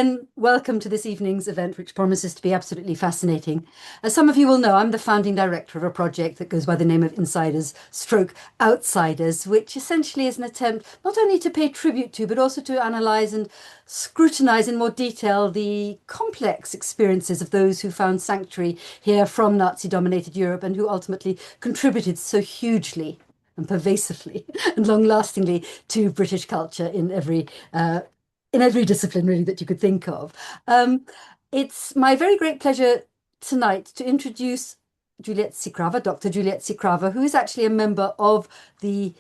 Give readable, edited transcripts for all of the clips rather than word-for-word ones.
again, welcome to this evening's event, which promises to be absolutely fascinating. As some of you will know, I'm the founding director of a project that goes by the name of Insiders Stroke Outsiders, which essentially is an attempt not only to pay tribute to, but also to analyse and scrutinise in more detail the complex experiences of those who found sanctuary here from Nazi-dominated Europe and who ultimately contributed so hugely and pervasively and long-lastingly to British culture in every discipline really that you could think of. It's my very great pleasure tonight to introduce Juliet Sicrava, Dr. Juliet Sicrava, who is actually a member of the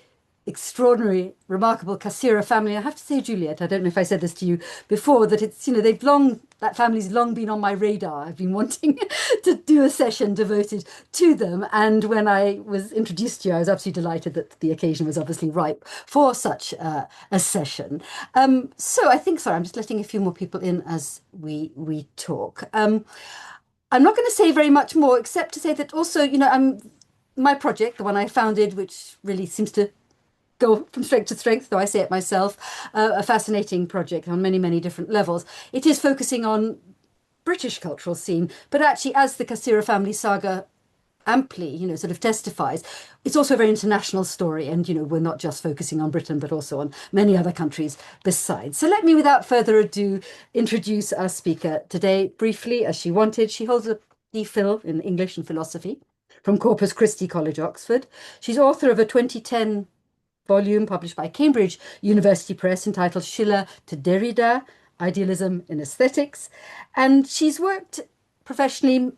extraordinary, remarkable Cassirer family. I have to say, Juliet, I don't know if I said this to you before, that it's, that family's long been on my radar. I've been wanting to do a session devoted to them. And when I was introduced to you, I was absolutely delighted that the occasion was obviously ripe for such a session. So I think, sorry, I'm just letting a few more people in as we talk. I'm not going to say very much more, except to say that also, my project, the one I founded, which really seems to go from strength to strength, though I say it myself, a fascinating project on many, many different levels. It is focusing on British cultural scene, but actually, as the Cassirer family saga amply, sort of testifies, it's also a very international story. And, we're not just focusing on Britain, but also on many other countries besides. So let me, without further ado, introduce our speaker today briefly, as she wanted. She holds a DPhil in English and philosophy from Corpus Christi College, Oxford. She's author of a 2010 volume published by Cambridge University Press entitled Schiller to Derrida, Idealism in Aesthetics. And she's worked professionally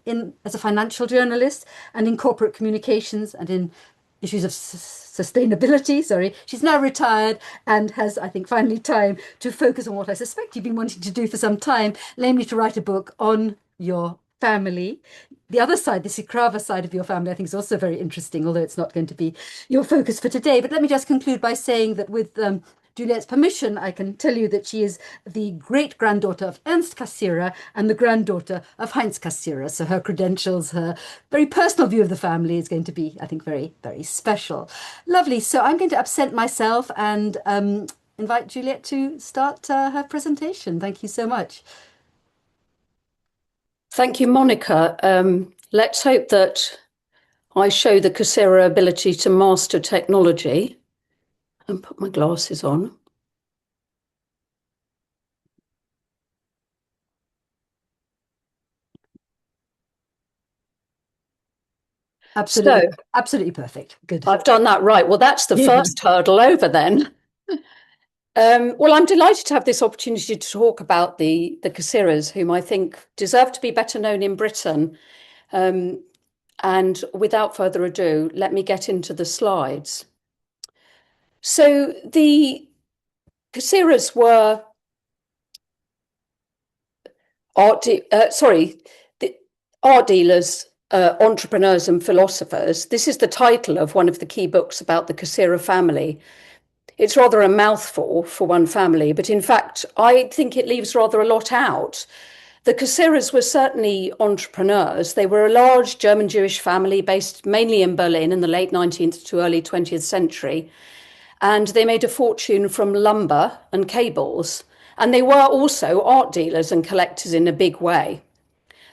as a financial journalist and in corporate communications and in issues of sustainability. She's now retired and has, I think, finally time to focus on what I suspect you've been wanting to do for some time, namely to write a book on your family. The other side, the Sicrava side of your family, I think is also very interesting, although it's not going to be your focus for today. But let me just conclude by saying that with Juliet's permission, I can tell you that she is the great-granddaughter of Ernst Cassirer and the granddaughter of Heinz Cassirer. So her credentials, her very personal view of the family is going to be, I think, very, very special. Lovely. So I'm going to absent myself and invite Juliet to start her presentation. Thank you so much. Thank you, Monica. Let's hope that I show the Cassirer ability to master technology and put my glasses on. Absolutely perfect. Good. I've done that right. Well, that's the first hurdle over then. Well, I'm delighted to have this opportunity to talk about the Cassirers, whom I think deserve to be better known in Britain. And without further ado, let me get into the slides. So the Cassirers were art dealers, entrepreneurs and philosophers. This is the title of one of the key books about the Cassirer family. It's rather a mouthful for one family, but in fact, I think it leaves rather a lot out. The Cassirers were certainly entrepreneurs. They were a large German Jewish family based mainly in Berlin in the late 19th to early 20th century. And they made a fortune from lumber and cables. And they were also art dealers and collectors in a big way.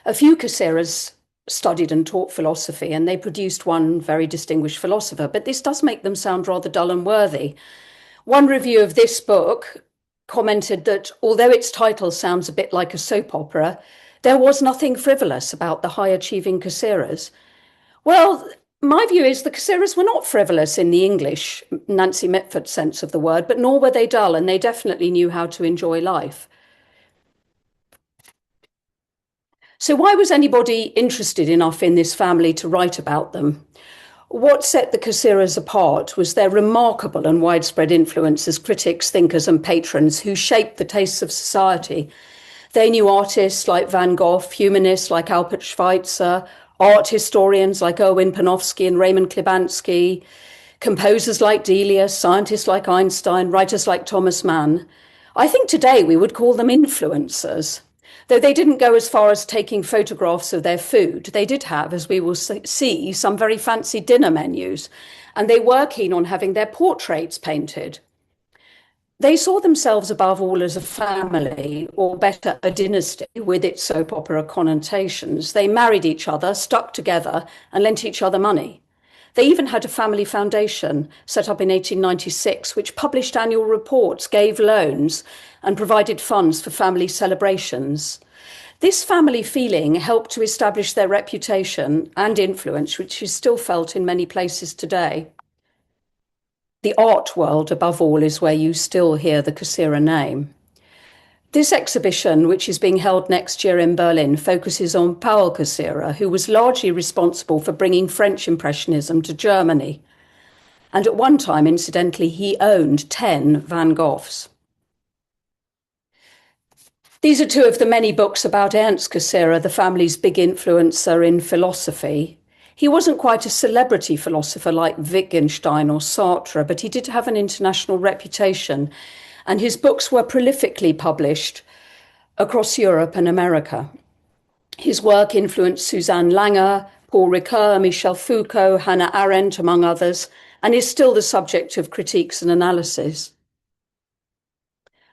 A few Cassirers studied and taught philosophy, and they produced one very distinguished philosopher, but this does make them sound rather dull and worthy. One review of this book commented that although its title sounds a bit like a soap opera, there was nothing frivolous about the high-achieving Cassirers. Well, my view is the Cassirers were not frivolous in the English Nancy Mitford sense of the word, but nor were they dull, and they definitely knew how to enjoy life. So why was anybody interested enough in this family to write about them? What set the Cassirers apart was their remarkable and widespread influence as critics, thinkers and patrons who shaped the tastes of society. They knew artists like Van Gogh, humanists like Albert Schweitzer, art historians like Erwin Panofsky and Raymond Klibanksy, composers like Delius, scientists like Einstein, writers like Thomas Mann. I think today we would call them influencers. Though they didn't go as far as taking photographs of their food, they did have, as we will see, some very fancy dinner menus, and they were keen on having their portraits painted. They saw themselves above all as a family, or better, a dynasty with its soap opera connotations. They married each other, stuck together, and lent each other money. They even had a family foundation set up in 1896, which published annual reports, gave loans, and provided funds for family celebrations. This family feeling helped to establish their reputation and influence, which is still felt in many places today. The art world, above all, is where you still hear the Cassirer name. This exhibition, which is being held next year in Berlin, focuses on Paul Cassirer, who was largely responsible for bringing French Impressionism to Germany. And at one time, incidentally, he owned 10 Van Goghs. These are two of the many books about Ernst Cassirer, the family's big influencer in philosophy. He wasn't quite a celebrity philosopher like Wittgenstein or Sartre, but he did have an international reputation, and his books were prolifically published across Europe and America. His work influenced Susanne Langer, Paul Ricoeur, Michel Foucault, Hannah Arendt, among others, and is still the subject of critiques and analysis.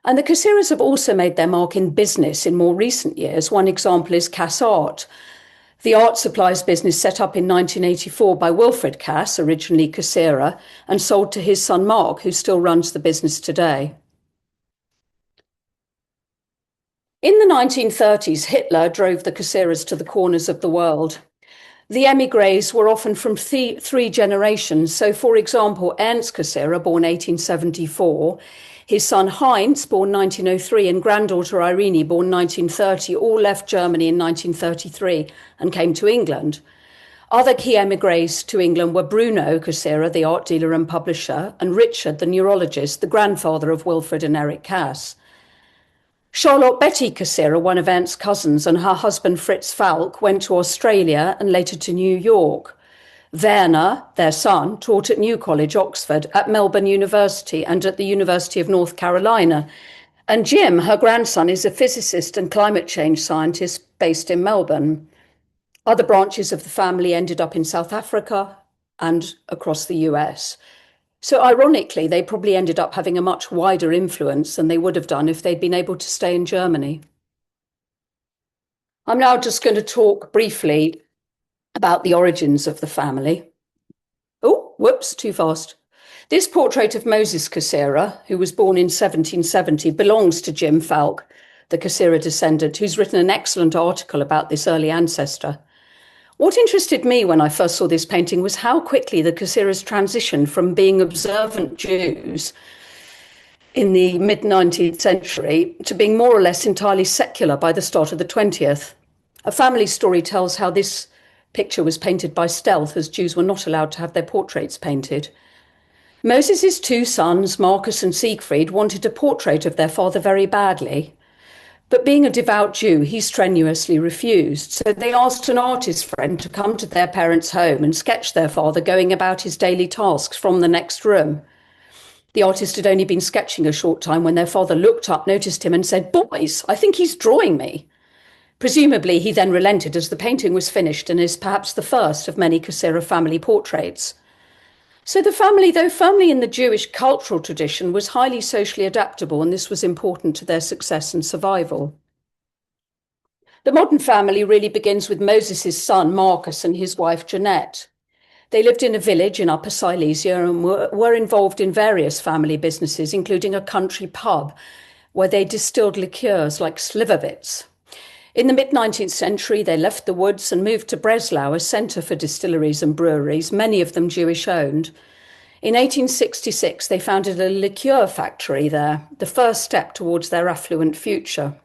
And the Cassirers have also made their mark in business in more recent years. One example is Cass Art, the art supplies business set up in 1984 by Wilfred Cass, originally Cassirer, and sold to his son Mark, who still runs the business today. In the 1930s, Hitler drove the Cassirers to the corners of the world. The émigrés were often from three generations. So, for example, Ernst Cassirer, born 1874, his son Heinz, born 1903, and granddaughter Irene, born 1930, all left Germany in 1933 and came to England. Other key émigrés to England were Bruno Cassirer, the art dealer and publisher, and Richard, the neurologist, the grandfather of Wilfred and Eric Cass. Charlotte Betty Cassirer, one of Ernst's cousins, and her husband Fritz Falk went to Australia and later to New York. Werner, their son, taught at New College, Oxford, at Melbourne University and at the University of North Carolina. And Jim, her grandson, is a physicist and climate change scientist based in Melbourne. Other branches of the family ended up in South Africa and across the US. So ironically, they probably ended up having a much wider influence than they would have done if they'd been able to stay in Germany. I'm now just going to talk briefly about the origins of the family. Oh, whoops, too fast. This portrait of Moses Cassirer, who was born in 1770, belongs to Jim Falk, the Cassirer descendant, who's written an excellent article about this early ancestor. What interested me when I first saw this painting was how quickly the Cassirers transitioned from being observant Jews in the mid-19th century to being more or less entirely secular by the start of the 20th. A family story tells how this picture was painted by stealth, as Jews were not allowed to have their portraits painted. Moses' two sons, Marcus and Siegfried, wanted a portrait of their father very badly. But being a devout Jew, he strenuously refused. So they asked an artist friend to come to their parents' home and sketch their father going about his daily tasks from the next room. The artist had only been sketching a short time when their father looked up, noticed him and said, "Boys, I think he's drawing me." Presumably, he then relented as the painting was finished and is perhaps the first of many Cassirer family portraits. So the family, though firmly in the Jewish cultural tradition, was highly socially adaptable, and this was important to their success and survival. The modern family really begins with Moses' son, Marcus, and his wife, Jeanette. They lived in a village in Upper Silesia and were involved in various family businesses, including a country pub where they distilled liqueurs like Slivovitz. In the mid-19th century, they left the woods and moved to Breslau, a centre for distilleries and breweries, many of them Jewish-owned. In 1866, they founded a liqueur factory there, the first step towards their affluent future.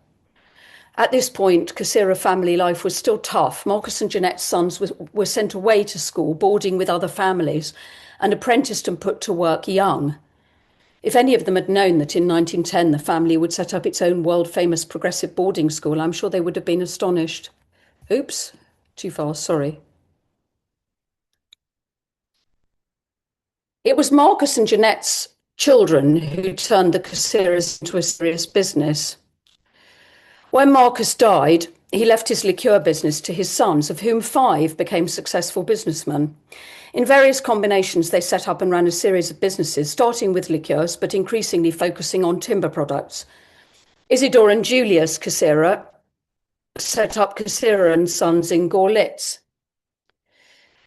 At this point, Cassirer family life was still tough. Marcus and Jeanette's sons were sent away to school, boarding with other families, and apprenticed and put to work young. If any of them had known that in 1910 the family would set up its own world-famous progressive boarding school, I'm sure they would have been astonished. Oops, too fast, sorry. It was Marcus and Jeanette's children who turned the Cassirers into a serious business. When Marcus died, he left his liqueur business to his sons, of whom 5 became successful businessmen. In various combinations, they set up and ran a series of businesses, starting with liqueurs, but increasingly focusing on timber products. Isidor and Julius Cassirer set up Cassirer and Sons in Gorlitz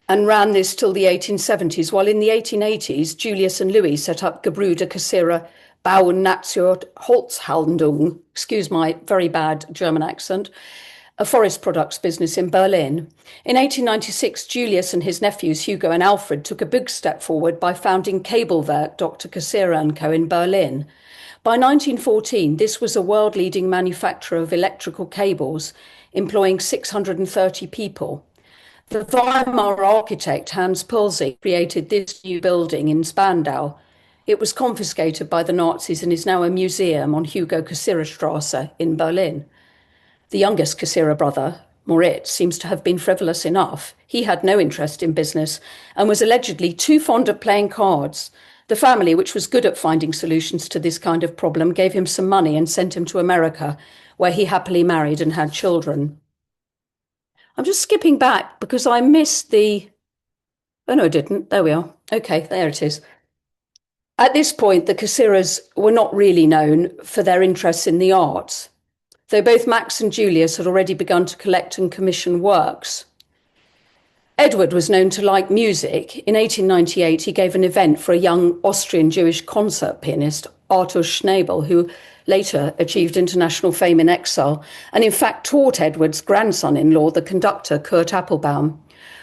and ran this till the 1870s, while in the 1880s, Julius and Louis set up Gebruder Cassirer Bau- und Holzhandlung, excuse my very bad German accent, a forest products business in Berlin. In 1896, Julius and his nephews Hugo and Alfred took a big step forward by founding Kabelwerk Dr. Cassirer & Co. in Berlin. By 1914, this was a world-leading manufacturer of electrical cables, employing 630 people. The Weimar architect Hans Pulsig created this new building in Spandau. It was confiscated by the Nazis and is now a museum on Hugo Cassirer Strasse in Berlin. The youngest Cassirer brother, Moritz, seems to have been frivolous enough. He had no interest in business and was allegedly too fond of playing cards. The family, which was good at finding solutions to this kind of problem, gave him some money and sent him to America, where he happily married and had children. I'm just skipping back because I missed the... Oh, no, I didn't. There we are. Okay, there it is. At this point, the Cassirers were not really known for their interests in the arts, though both Max and Julius had already begun to collect and commission works. Edward was known to like music. In 1898, he gave an event for a young Austrian Jewish concert pianist, Arthur Schnabel, who later achieved international fame in exile, and in fact taught Edward's grandson-in-law, the conductor Kurt Appelbaum.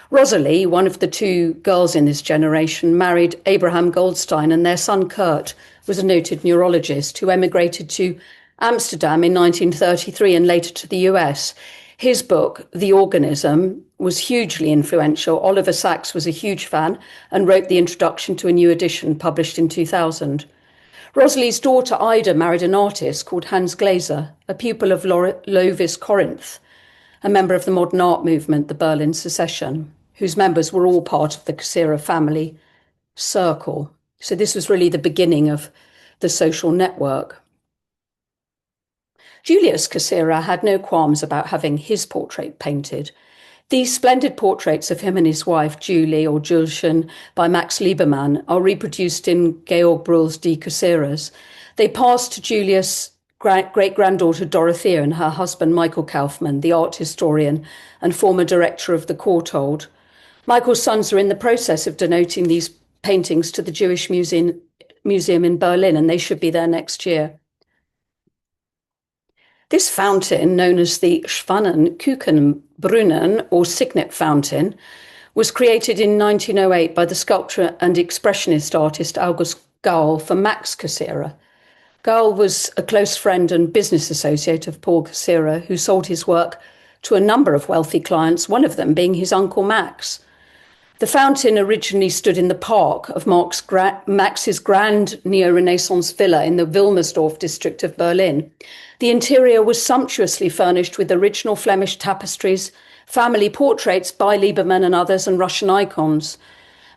Rosalie, one of the 2 girls in this generation, married Abraham Goldstein, and their son Kurt was a noted neurologist who emigrated to Amsterdam in 1933 and later to the US. His book, The Organism, was hugely influential. Oliver Sacks was a huge fan and wrote the introduction to a new edition published in 2000. Rosalie's daughter Ida married an artist called Hans Glaser, a pupil of Lovis Corinth, a member of the modern art movement, the Berlin Secession, whose members were all part of the Cassirer family circle. So this was really the beginning of the social network. Julius Cassirer had no qualms about having his portrait painted. These splendid portraits of him and his wife, Julie or Julchen, by Max Liebermann, are reproduced in Georg Brühl's Die Cassirers. They passed to Julius' great-granddaughter Dorothea and her husband Michael Kaufmann, the art historian and former director of the Courtauld. Michael's sons are in the process of donating these paintings to the Jewish Museum in Berlin, and they should be there next year. This fountain, known as the Schwanenkuchenbrunnen or Signet Fountain, was created in 1908 by the sculptor and expressionist artist August Gaul for Max Cassirer. Gaul was a close friend and business associate of Paul Cassirer, who sold his work to a number of wealthy clients, one of them being his uncle Max. The fountain originally stood in the park of Max's grand neo-Renaissance villa in the Wilmersdorf district of Berlin. The interior was sumptuously furnished with original Flemish tapestries, family portraits by Liebermann and others, and Russian icons.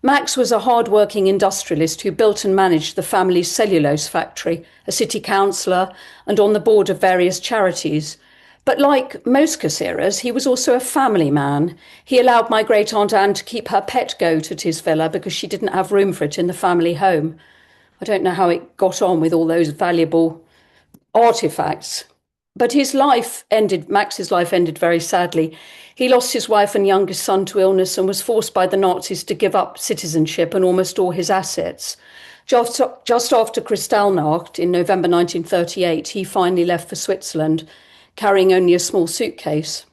Max was a hard-working industrialist who built and managed the family's cellulose factory, a city councillor, and on the board of various charities. But like most Cassirers, he was also a family man. He allowed my great-aunt Anne to keep her pet goat at his villa because she didn't have room for it in the family home. I don't know how it got on with all those valuable artifacts. But Max's life ended very sadly. He lost his wife and youngest son to illness and was forced by the Nazis to give up citizenship and almost all his assets. Just after Kristallnacht in November 1938, he finally left for Switzerland, carrying only a small suitcase.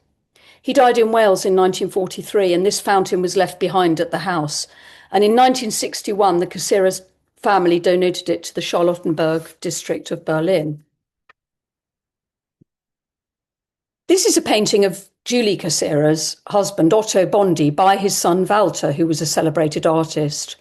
He died in Wales in 1943, and this fountain was left behind at the house. And in 1961, the Cassirers family donated it to the Charlottenburg district of Berlin. This is a painting of Julie Cassirer's husband, Otto Bondy, by his son Walter, who was a celebrated artist.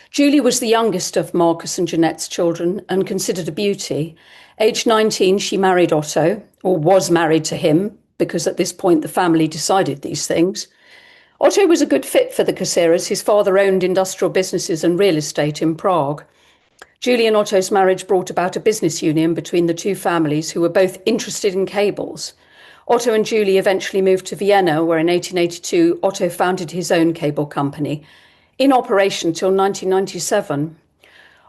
Julie was the youngest of Marcus and Jeanette's children and considered a beauty. Aged 19, she married Otto, or was married to him, because at this point the family decided these things. Otto was a good fit for the Cassirers. His father owned industrial businesses and real estate in Prague. Julie and Otto's marriage brought about a business union between the two families, who were both interested in cables. Otto and Julie eventually moved to Vienna, where in 1882 Otto founded his own cable company, in operation till 1997.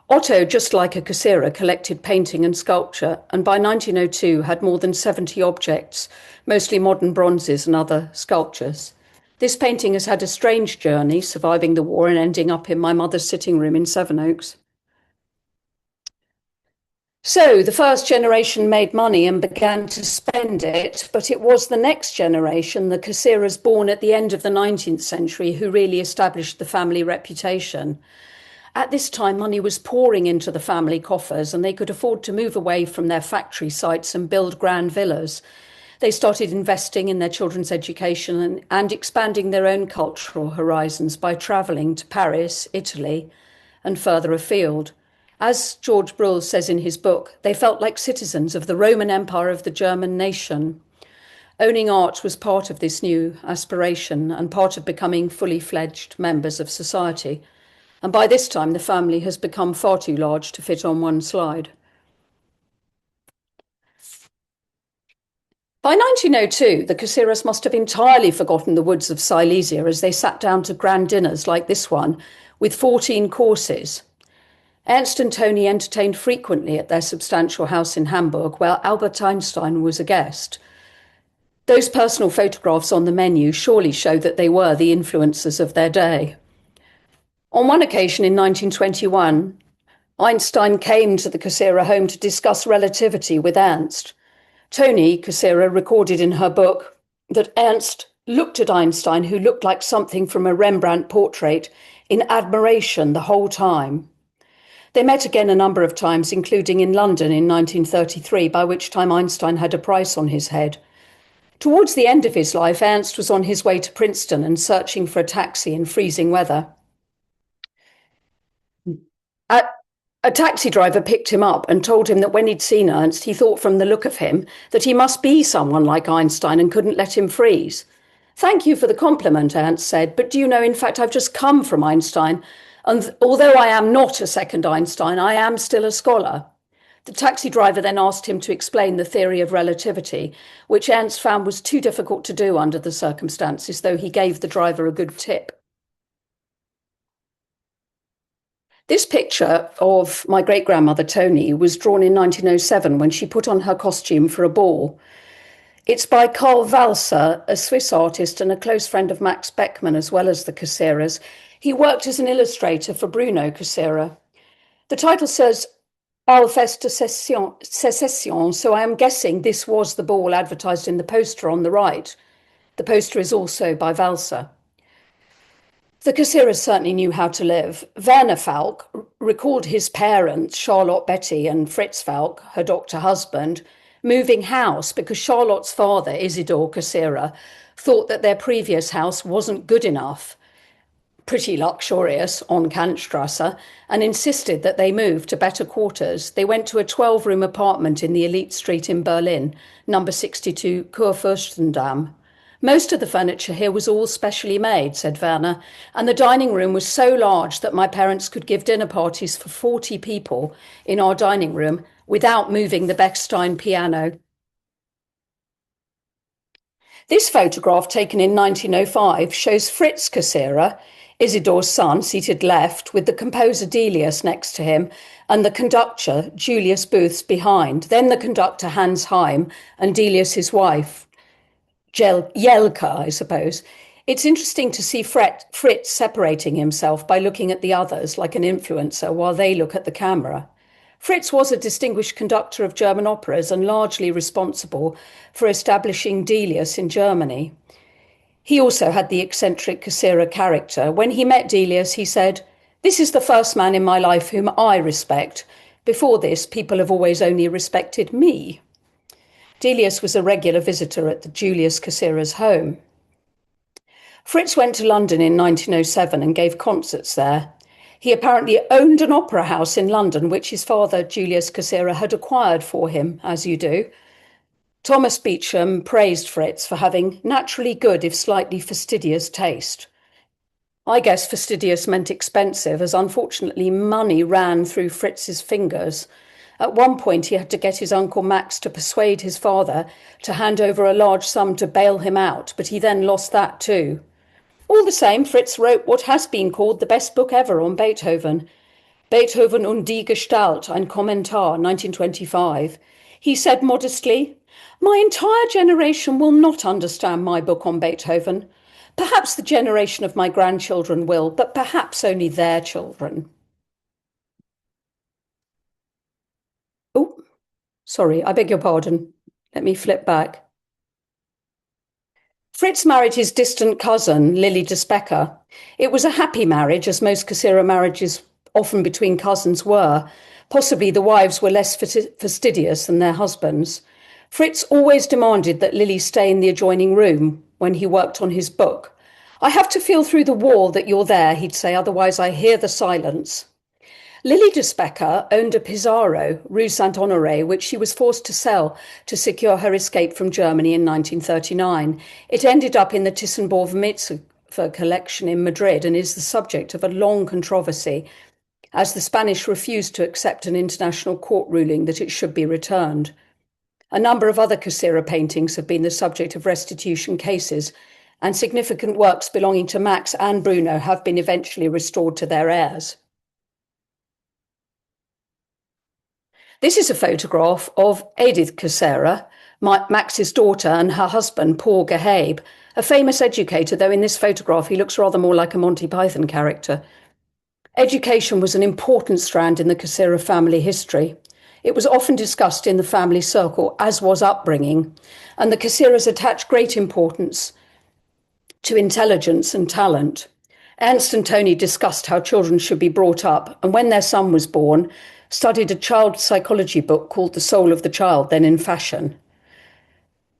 Otto, just like a Cassirer, collected painting and sculpture, and by 1902 had more than 70 objects, mostly modern bronzes and other sculptures. This painting has had a strange journey, surviving the war and ending up in my mother's sitting room in Sevenoaks. So the first generation made money and began to spend it, but it was the next generation, the Cassirers born at the end of the 19th century, who really established the family reputation. At this time, money was pouring into the family coffers and they could afford to move away from their factory sites and build grand villas. They started investing in their children's education and expanding their own cultural horizons by travelling to Paris, Italy, and further afield. As George Bruhl says in his book, they felt like citizens of the Roman Empire of the German nation. Owning art was part of this new aspiration and part of becoming fully fledged members of society. And by this time, the family has become far too large to fit on one slide. By 1902, the Cassirers must have entirely forgotten the woods of Silesia as they sat down to grand dinners like this one, with 14 courses. Ernst and Tony entertained frequently at their substantial house in Hamburg, where Albert Einstein was a guest. Those personal photographs on the menu surely show that they were the influencers of their day. On one occasion in 1921, Einstein came to the Cassirer home to discuss relativity with Ernst. Tony Cassirer recorded in her book that Ernst looked at Einstein, who looked like something from a Rembrandt portrait, in admiration the whole time. They met again a number of times, including in London in 1933, by which time Einstein had a price on his head. Towards the end of his life, Ernst was on his way to Princeton and searching for a taxi in freezing weather. A taxi driver picked him up and told him that when he'd seen Ernst, he thought from the look of him that he must be someone like Einstein and couldn't let him freeze. "Thank you for the compliment," Ernst said, "but do you know, in fact, I've just come from Einstein, and although I am not a second Einstein, I am still a scholar." The taxi driver then asked him to explain the theory of relativity, which Ernst found was too difficult to do under the circumstances, though he gave the driver a good tip. This picture of my great-grandmother Tony was drawn in 1907 when she put on her costume for a ball. It's by Karl Walser, a Swiss artist and a close friend of Max Beckmann, as well as the Cassirers. He worked as an illustrator for Bruno Cassirer. The title says Ballfest de Sécession, so I am guessing this was the ball advertised in the poster on the right. The poster is also by Walser. The Cassirers certainly knew how to live. Werner Falk recalled his parents, Charlotte Betty and Fritz Falk, her doctor husband, moving house because Charlotte's father, Isidor Cassirer, thought that their previous house wasn't good enough, pretty luxurious on Kantstrasse, and insisted that they move to better quarters. They went to a 12-room apartment in the elite street in Berlin, number 62 Kurfürstendamm. "Most of the furniture here was all specially made," said Werner, "and the dining room was so large that my parents could give dinner parties for 40 people in our dining room without moving the Bechstein piano." This photograph, taken in 1905, shows Fritz Cassirer, Isidor's son, seated left, with the composer Delius next to him, and the conductor, Julius Booths, behind, then the conductor Hans Heim, and Delius, his wife, Jelka, I suppose. It's interesting to see Fritz separating himself by looking at the others like an influencer while they look at the camera. Fritz was a distinguished conductor of German operas and largely responsible for establishing Delius in Germany. He also had the eccentric Cassirer character. When he met Delius, he said, "This is the first man in my life whom I respect. Before this, people have always only respected me." Delius was a regular visitor at the Julius Cassirer's home. Fritz went to London in 1907 and gave concerts there. He apparently owned an opera house in London, which his father, Julius Cassirer, had acquired for him, as you do. Thomas Beecham praised Fritz for having naturally good, if slightly fastidious taste. I guess fastidious meant expensive, as unfortunately money ran through Fritz's fingers, At one point, he had to get his uncle Max to persuade his father to hand over a large sum to bail him out, but he then lost that too. All the same, Fritz wrote what has been called the best book ever on Beethoven, Beethoven und die Gestalt, ein Kommentar, 1925. He said modestly, "My entire generation will not understand my book on Beethoven. Perhaps the generation of my grandchildren will, but perhaps only their children." Oh, sorry, I beg your pardon. Let me flip back. Fritz married his distant cousin, Lily de Specker. It was a happy marriage, as most Cassirer marriages often between cousins were. Possibly the wives were less fastidious than their husbands. Fritz always demanded that Lily stay in the adjoining room when he worked on his book. "I have to feel through the wall that you're there," he'd say, "otherwise I hear the silence." Lily de Specker owned a Pizarro, Rue Saint-Honoré, which she was forced to sell to secure her escape from Germany in 1939. It ended up in the Thyssen-Bornemisza collection in Madrid and is the subject of a long controversy, as the Spanish refused to accept an international court ruling that it should be returned. A number of other Cassirer paintings have been the subject of restitution cases, and significant works belonging to Max and Bruno have been eventually restored to their heirs. This is a photograph of Edith Cassirer, Max's daughter, and her husband, Paul Gehabe, a famous educator, though in this photograph he looks rather more like a Monty Python character. Education was an important strand in the Cassirer family history. It was often discussed in the family circle, as was upbringing, and the Cassirers attached great importance to intelligence and talent. Ernst and Tony discussed how children should be brought up, and when their son was born, studied a child psychology book called The Soul of the Child, then in fashion.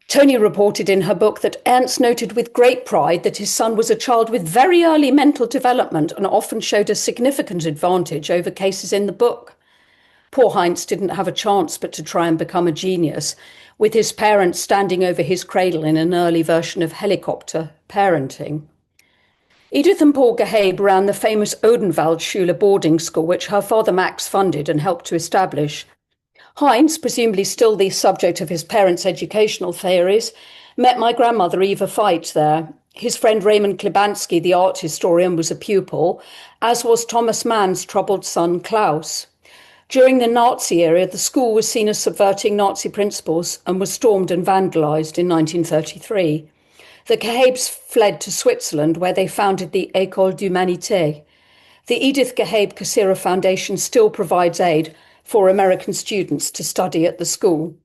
Tony reported in her book that Ernst noted with great pride that his son was a child with very early mental development and often showed a significant advantage over cases in the book. Poor Heinz didn't have a chance but to try and become a genius, with his parents standing over his cradle in an early version of helicopter parenting. Edith and Paul Gehabe ran the famous Odenwaldschule boarding school, which her father Max funded and helped to establish. Heinz, presumably still the subject of his parents' educational theories, met my grandmother Eva Veit there. His friend Raymond Klibanksy, the art historian, was a pupil, as was Thomas Mann's troubled son Klaus. During the Nazi era, the school was seen as subverting Nazi principles and was stormed and vandalised in 1933. The Gehabes fled to Switzerland, where they founded the École d'Humanité. The Edith Gehabe Cassirer Foundation still provides aid for American students to study at the school.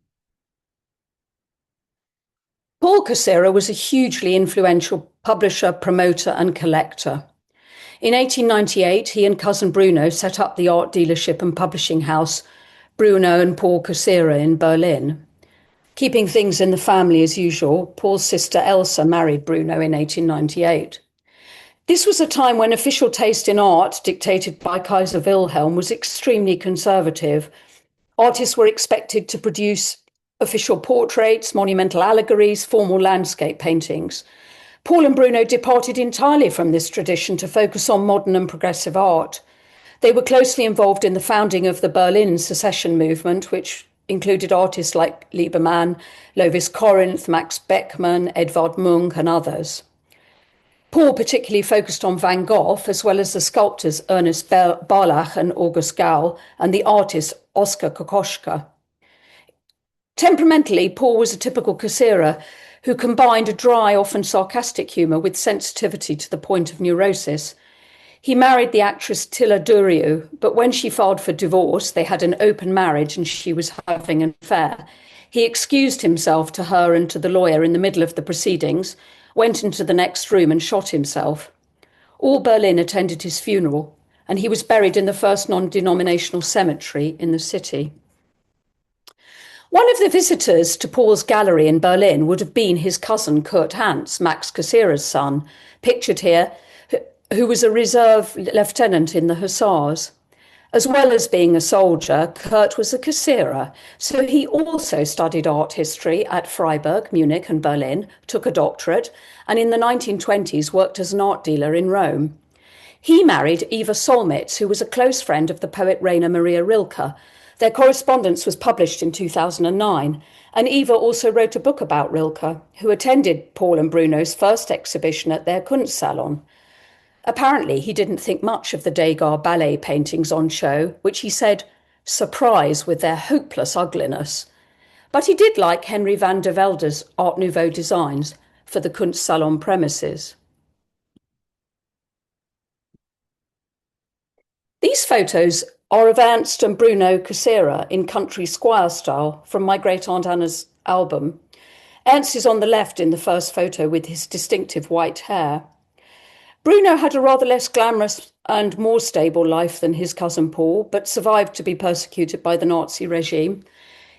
Paul Cassirer was a hugely influential publisher, promoter, and collector. In 1898, he and cousin Bruno set up the art dealership and publishing house Bruno and Paul Cassirer in Berlin. Keeping things in the family as usual, Paul's sister Elsa married Bruno in 1898. This was a time when official taste in art, dictated by Kaiser Wilhelm, was extremely conservative. Artists were expected to produce official portraits, monumental allegories, formal landscape paintings. Paul and Bruno departed entirely from this tradition to focus on modern and progressive art. They were closely involved in the founding of the Berlin secession movement, which included artists like Liebermann, Lovis Corinth, Max Beckmann, Edvard Munch, and others. Paul particularly focused on Van Gogh, as well as the sculptors Ernest Barlach and August Gall, and the artist Oskar Kokoschka. Temperamentally, Paul was a typical Cassirer who combined a dry, often sarcastic humour with sensitivity to the point of neurosis. He married the actress Tilla Duriu, but when she filed for divorce, they had an open marriage and she was having an affair. He excused himself to her and to the lawyer in the middle of the proceedings, went into the next room and shot himself. All Berlin attended his funeral, and he was buried in the first non-denominational cemetery in the city. One of the visitors to Paul's gallery in Berlin would have been his cousin Kurt Hans, Max Cassirer's son, pictured here, who was a reserve lieutenant in the Hussars. As well as being a soldier, Kurt was a Cassirer, so he also studied art history at Freiburg, Munich and Berlin, took a doctorate, and in the 1920s worked as an art dealer in Rome. He married Eva Solmitz, who was a close friend of the poet Rainer Maria Rilke. Their correspondence was published in 2009, and Eva also wrote a book about Rilke, who attended Paul and Bruno's first exhibition at their Kunstsalon. Apparently, he didn't think much of the Degas ballet paintings on show, which he said surprise with their hopeless ugliness. But he did like Henry van der Velde's Art Nouveau designs for the Kunstsalon premises. These photos are of Ernst and Bruno Cassirer in country squire style from my great-aunt Anna's album. Ernst is on the left in the first photo with his distinctive white hair. Bruno had a rather less glamorous and more stable life than his cousin Paul, but survived to be persecuted by the Nazi regime.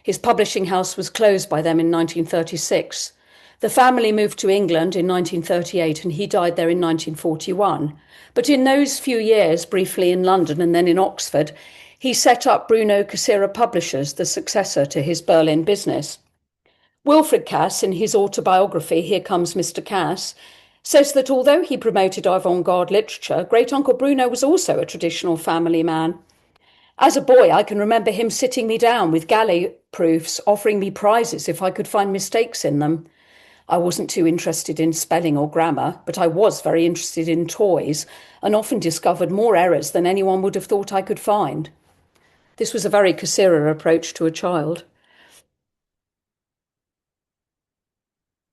His publishing house was closed by them in 1936. The family moved to England in 1938 and he died there in 1941. But in those few years, briefly in London and then in Oxford, he set up Bruno Cassirer Publishers, the successor to his Berlin business. Wilfred Cass, in his autobiography, Here Comes Mr. Cass, says that although he promoted avant-garde literature, great-uncle Bruno was also a traditional family man. As a boy, I can remember him sitting me down with galley proofs, offering me prizes if I could find mistakes in them. I wasn't too interested in spelling or grammar, but I was very interested in toys and often discovered more errors than anyone would have thought I could find. This was a very Cassirer approach to a child.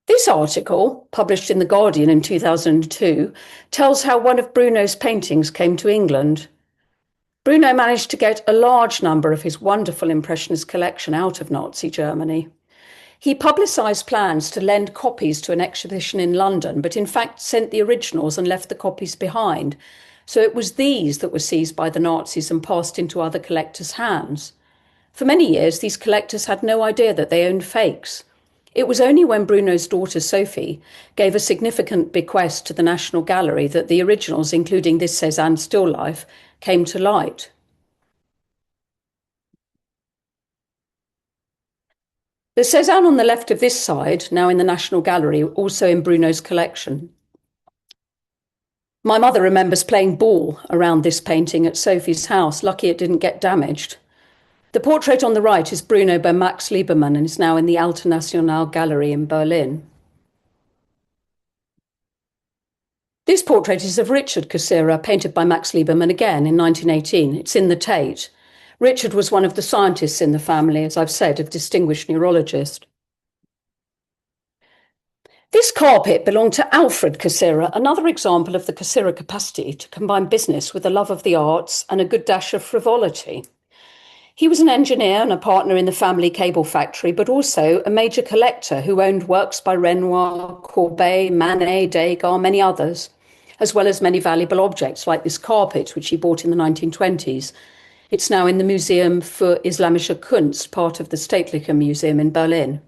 This article, published in The Guardian in 2002, tells how one of Bruno's paintings came to England. Bruno managed to get a large number of his wonderful Impressionist collection out of Nazi Germany. He publicised plans to lend copies to an exhibition in London, but in fact sent the originals and left the copies behind. So it was these that were seized by the Nazis and passed into other collectors' hands. For many years, these collectors had no idea that they owned fakes. It was only when Bruno's daughter Sophie gave a significant bequest to the National Gallery that the originals, including this Cézanne still life, came to light. The Cézanne on the left of this side, now in the National Gallery, also in Bruno's collection. My mother remembers playing ball around this painting at Sophie's house, lucky it didn't get damaged. The portrait on the right is Bruno by Max Liebermann and is now in the Alte National Gallery in Berlin. This portrait is of Richard Cassirer, painted by Max Liebermann again in 1918. It's in the Tate. Richard was one of the scientists in the family, as I've said, a distinguished neurologist. This carpet belonged to Alfred Cassirer, another example of the Cassirer capacity to combine business with a love of the arts and a good dash of frivolity. He was an engineer and a partner in the family cable factory, but also a major collector who owned works by Renoir, Courbet, Manet, Degas, many others, as well as many valuable objects like this carpet, which he bought in the 1920s. It's now in the Museum für Islamische Kunst, part of the Staedtliche Museum in Berlin.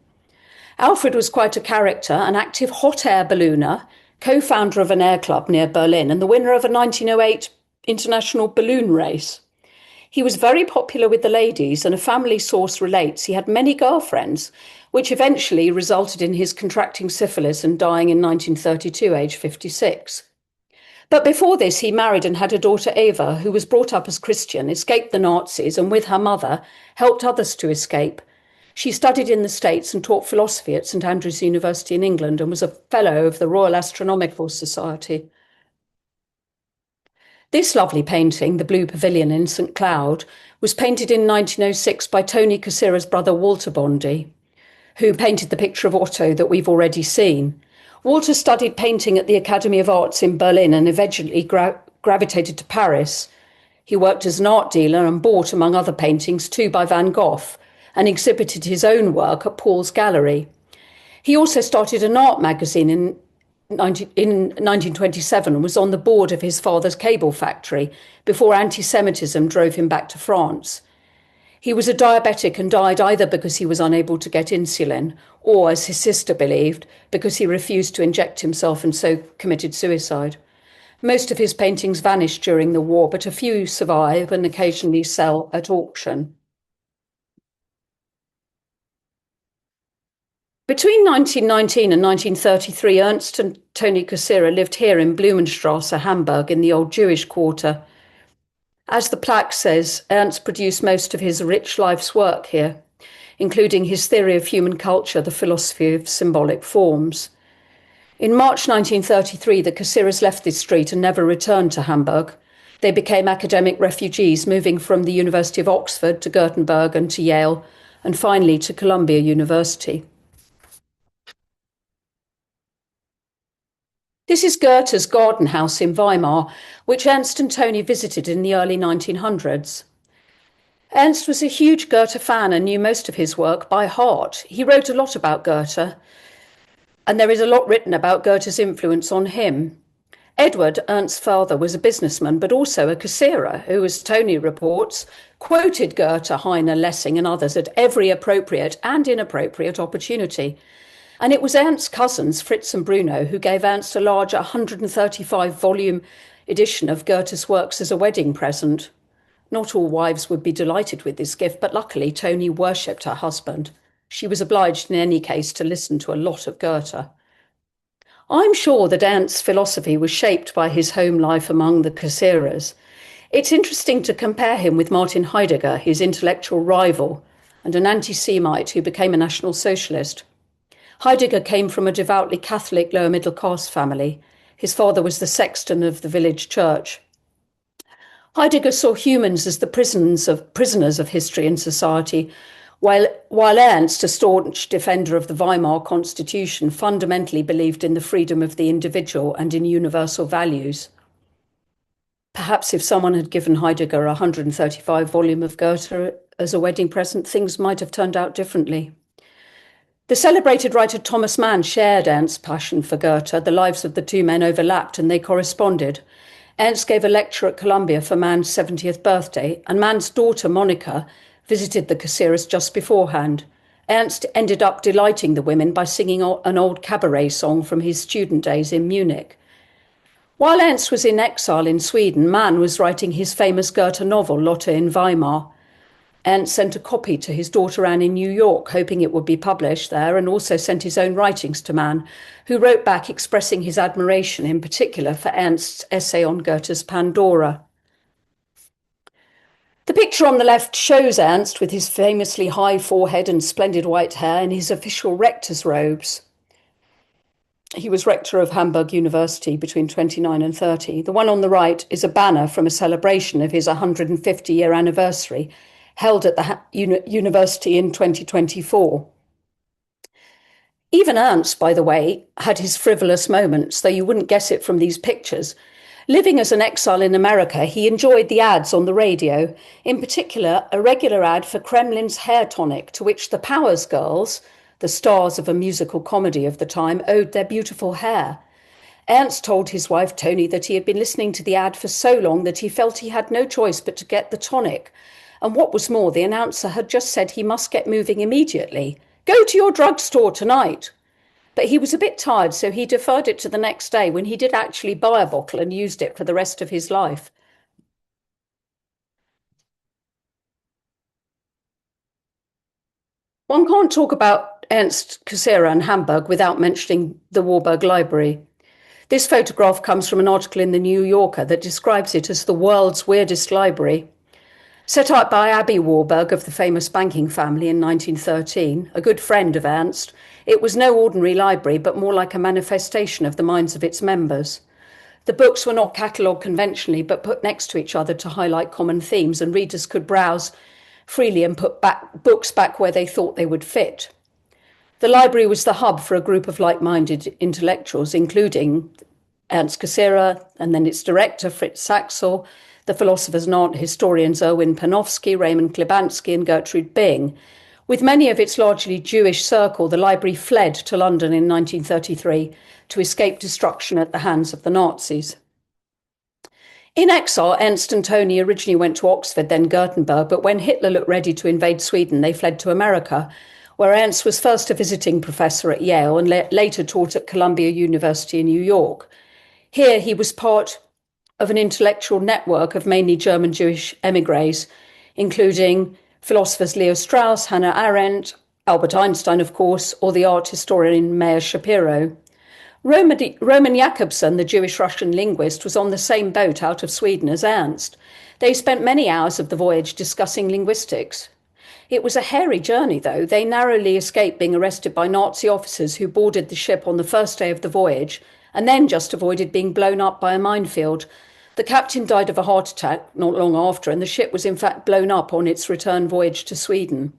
Alfred was quite a character, an active hot air ballooner, co-founder of an air club near Berlin and the winner of a 1908 international balloon race. He was very popular with the ladies, and a family source relates he had many girlfriends, which eventually resulted in his contracting syphilis and dying in 1932, aged 56. But before this, he married and had a daughter, Eva, who was brought up as Christian, escaped the Nazis, and with her mother, helped others to escape. She studied in the States and taught philosophy at St Andrews University in England and was a fellow of the Royal Astronomical Society. This lovely painting, The Blue Pavilion in St Cloud, was painted in 1906 by Tony Cassirer's brother Walter Bondy, who painted the picture of Otto that we've already seen. Walter studied painting at the Academy of Arts in Berlin and eventually gravitated to Paris. He worked as an art dealer and bought, among other paintings, two by Van Gogh, and exhibited his own work at Paul's Gallery. He also started an art magazine in 1927 and was on the board of his father's cable factory before anti-Semitism drove him back to France. He was a diabetic and died either because he was unable to get insulin or, as his sister believed, because he refused to inject himself and so committed suicide. Most of his paintings vanished during the war, but a few survive and occasionally sell at auction. Between 1919 and 1933, Ernst and Tony Cassirer lived here in Blumenstrasse, Hamburg, in the old Jewish quarter. As the plaque says, Ernst produced most of his rich life's work here, including his theory of human culture, the philosophy of symbolic forms. In March 1933, the Cassirers left this street and never returned to Hamburg. They became academic refugees, moving from the University of Oxford to Gothenburg and to Yale, and finally to Columbia University. This is Goethe's garden house in Weimar, which Ernst and Tony visited in the early 1900s. Ernst was a huge Goethe fan and knew most of his work by heart. He wrote a lot about Goethe, and there is a lot written about Goethe's influence on him. Edward, Ernst's father, was a businessman, but also a Cassirer, who, as Tony reports, quoted Goethe, Heine, Lessing and others at every appropriate and inappropriate opportunity. And it was Ernst's cousins, Fritz and Bruno, who gave Ernst a large 135-volume edition of Goethe's works as a wedding present. Not all wives would be delighted with this gift, but luckily Tony worshipped her husband. She was obliged in any case to listen to a lot of Goethe. I'm sure that Ernst's philosophy was shaped by his home life among the Cassirers. It's interesting to compare him with Martin Heidegger, his intellectual rival, and an anti-Semite who became a National Socialist. Heidegger came from a devoutly Catholic lower-middle-class family. His father was the sexton of the village church. Heidegger saw humans as the prisoners of history and society, while Ernst, a staunch defender of the Weimar Constitution, fundamentally believed in the freedom of the individual and in universal values. Perhaps if someone had given Heidegger a 135-volume of Goethe as a wedding present, things might have turned out differently. The celebrated writer Thomas Mann shared Ernst's passion for Goethe. The lives of the two men overlapped and they corresponded. Ernst gave a lecture at Columbia for Mann's 70th birthday, and Mann's daughter, Monica, visited the Cassirers just beforehand. Ernst ended up delighting the women by singing an old cabaret song from his student days in Munich. While Ernst was in exile in Sweden, Mann was writing his famous Goethe novel, Lotte in Weimar. Ernst sent a copy to his daughter Anne in New York, hoping it would be published there, and also sent his own writings to Mann, who wrote back expressing his admiration, in particular for Ernst's essay on Goethe's Pandora. The picture on the left shows Ernst with his famously high forehead and splendid white hair in his official rector's robes. He was rector of Hamburg University between 29 and 30. The one on the right is a banner from a celebration of his 150-year anniversary, held at the university in 2024. Even Ernst, by the way, had his frivolous moments, though you wouldn't guess it from these pictures. Living as an exile in America, he enjoyed the ads on the radio, in particular a regular ad for Kremlin's hair tonic, to which the Powers girls, the stars of a musical comedy of the time, owed their beautiful hair. Ernst told his wife Tony that he had been listening to the ad for so long that he felt he had no choice but to get the tonic. And what was more, the announcer had just said he must get moving immediately. Go to your drugstore tonight. But he was a bit tired, so he deferred it to the next day when he did actually buy a bottle and used it for the rest of his life. One can't talk about Ernst Cassirer and Hamburg without mentioning the Warburg Library. This photograph comes from an article in the New Yorker that describes it as the world's weirdest library. Set up by Abby Warburg of the famous banking family in 1913, a good friend of Ernst, it was no ordinary library, but more like a manifestation of the minds of its members. The books were not catalogued conventionally, but put next to each other to highlight common themes, and readers could browse freely and put books back where they thought they would fit. The library was the hub for a group of like-minded intellectuals, including Ernst Cassirer, and then its director, Fritz Saxel, the philosophers and art historians Erwin Panofsky, Raymond Klibanksy and Gertrude Bing. With many of its largely Jewish circle, the library fled to London in 1933 to escape destruction at the hands of the Nazis. In exile, Ernst and Tony originally went to Oxford, then Gothenburg, but when Hitler looked ready to invade Sweden, they fled to America, where Ernst was first a visiting professor at Yale and later taught at Columbia University in New York. Here he was part of an intellectual network of mainly German Jewish émigrés, including philosophers Leo Strauss, Hannah Arendt, Albert Einstein, of course, or the art historian Meir Shapiro. Roman Jakobson, the Jewish-Russian linguist, was on the same boat out of Sweden as Ernst. They spent many hours of the voyage discussing linguistics. It was a hairy journey, though. They narrowly escaped being arrested by Nazi officers who boarded the ship on the first day of the voyage and then just avoided being blown up by a minefield. The captain died of a heart attack not long after, and the ship was in fact blown up on its return voyage to Sweden.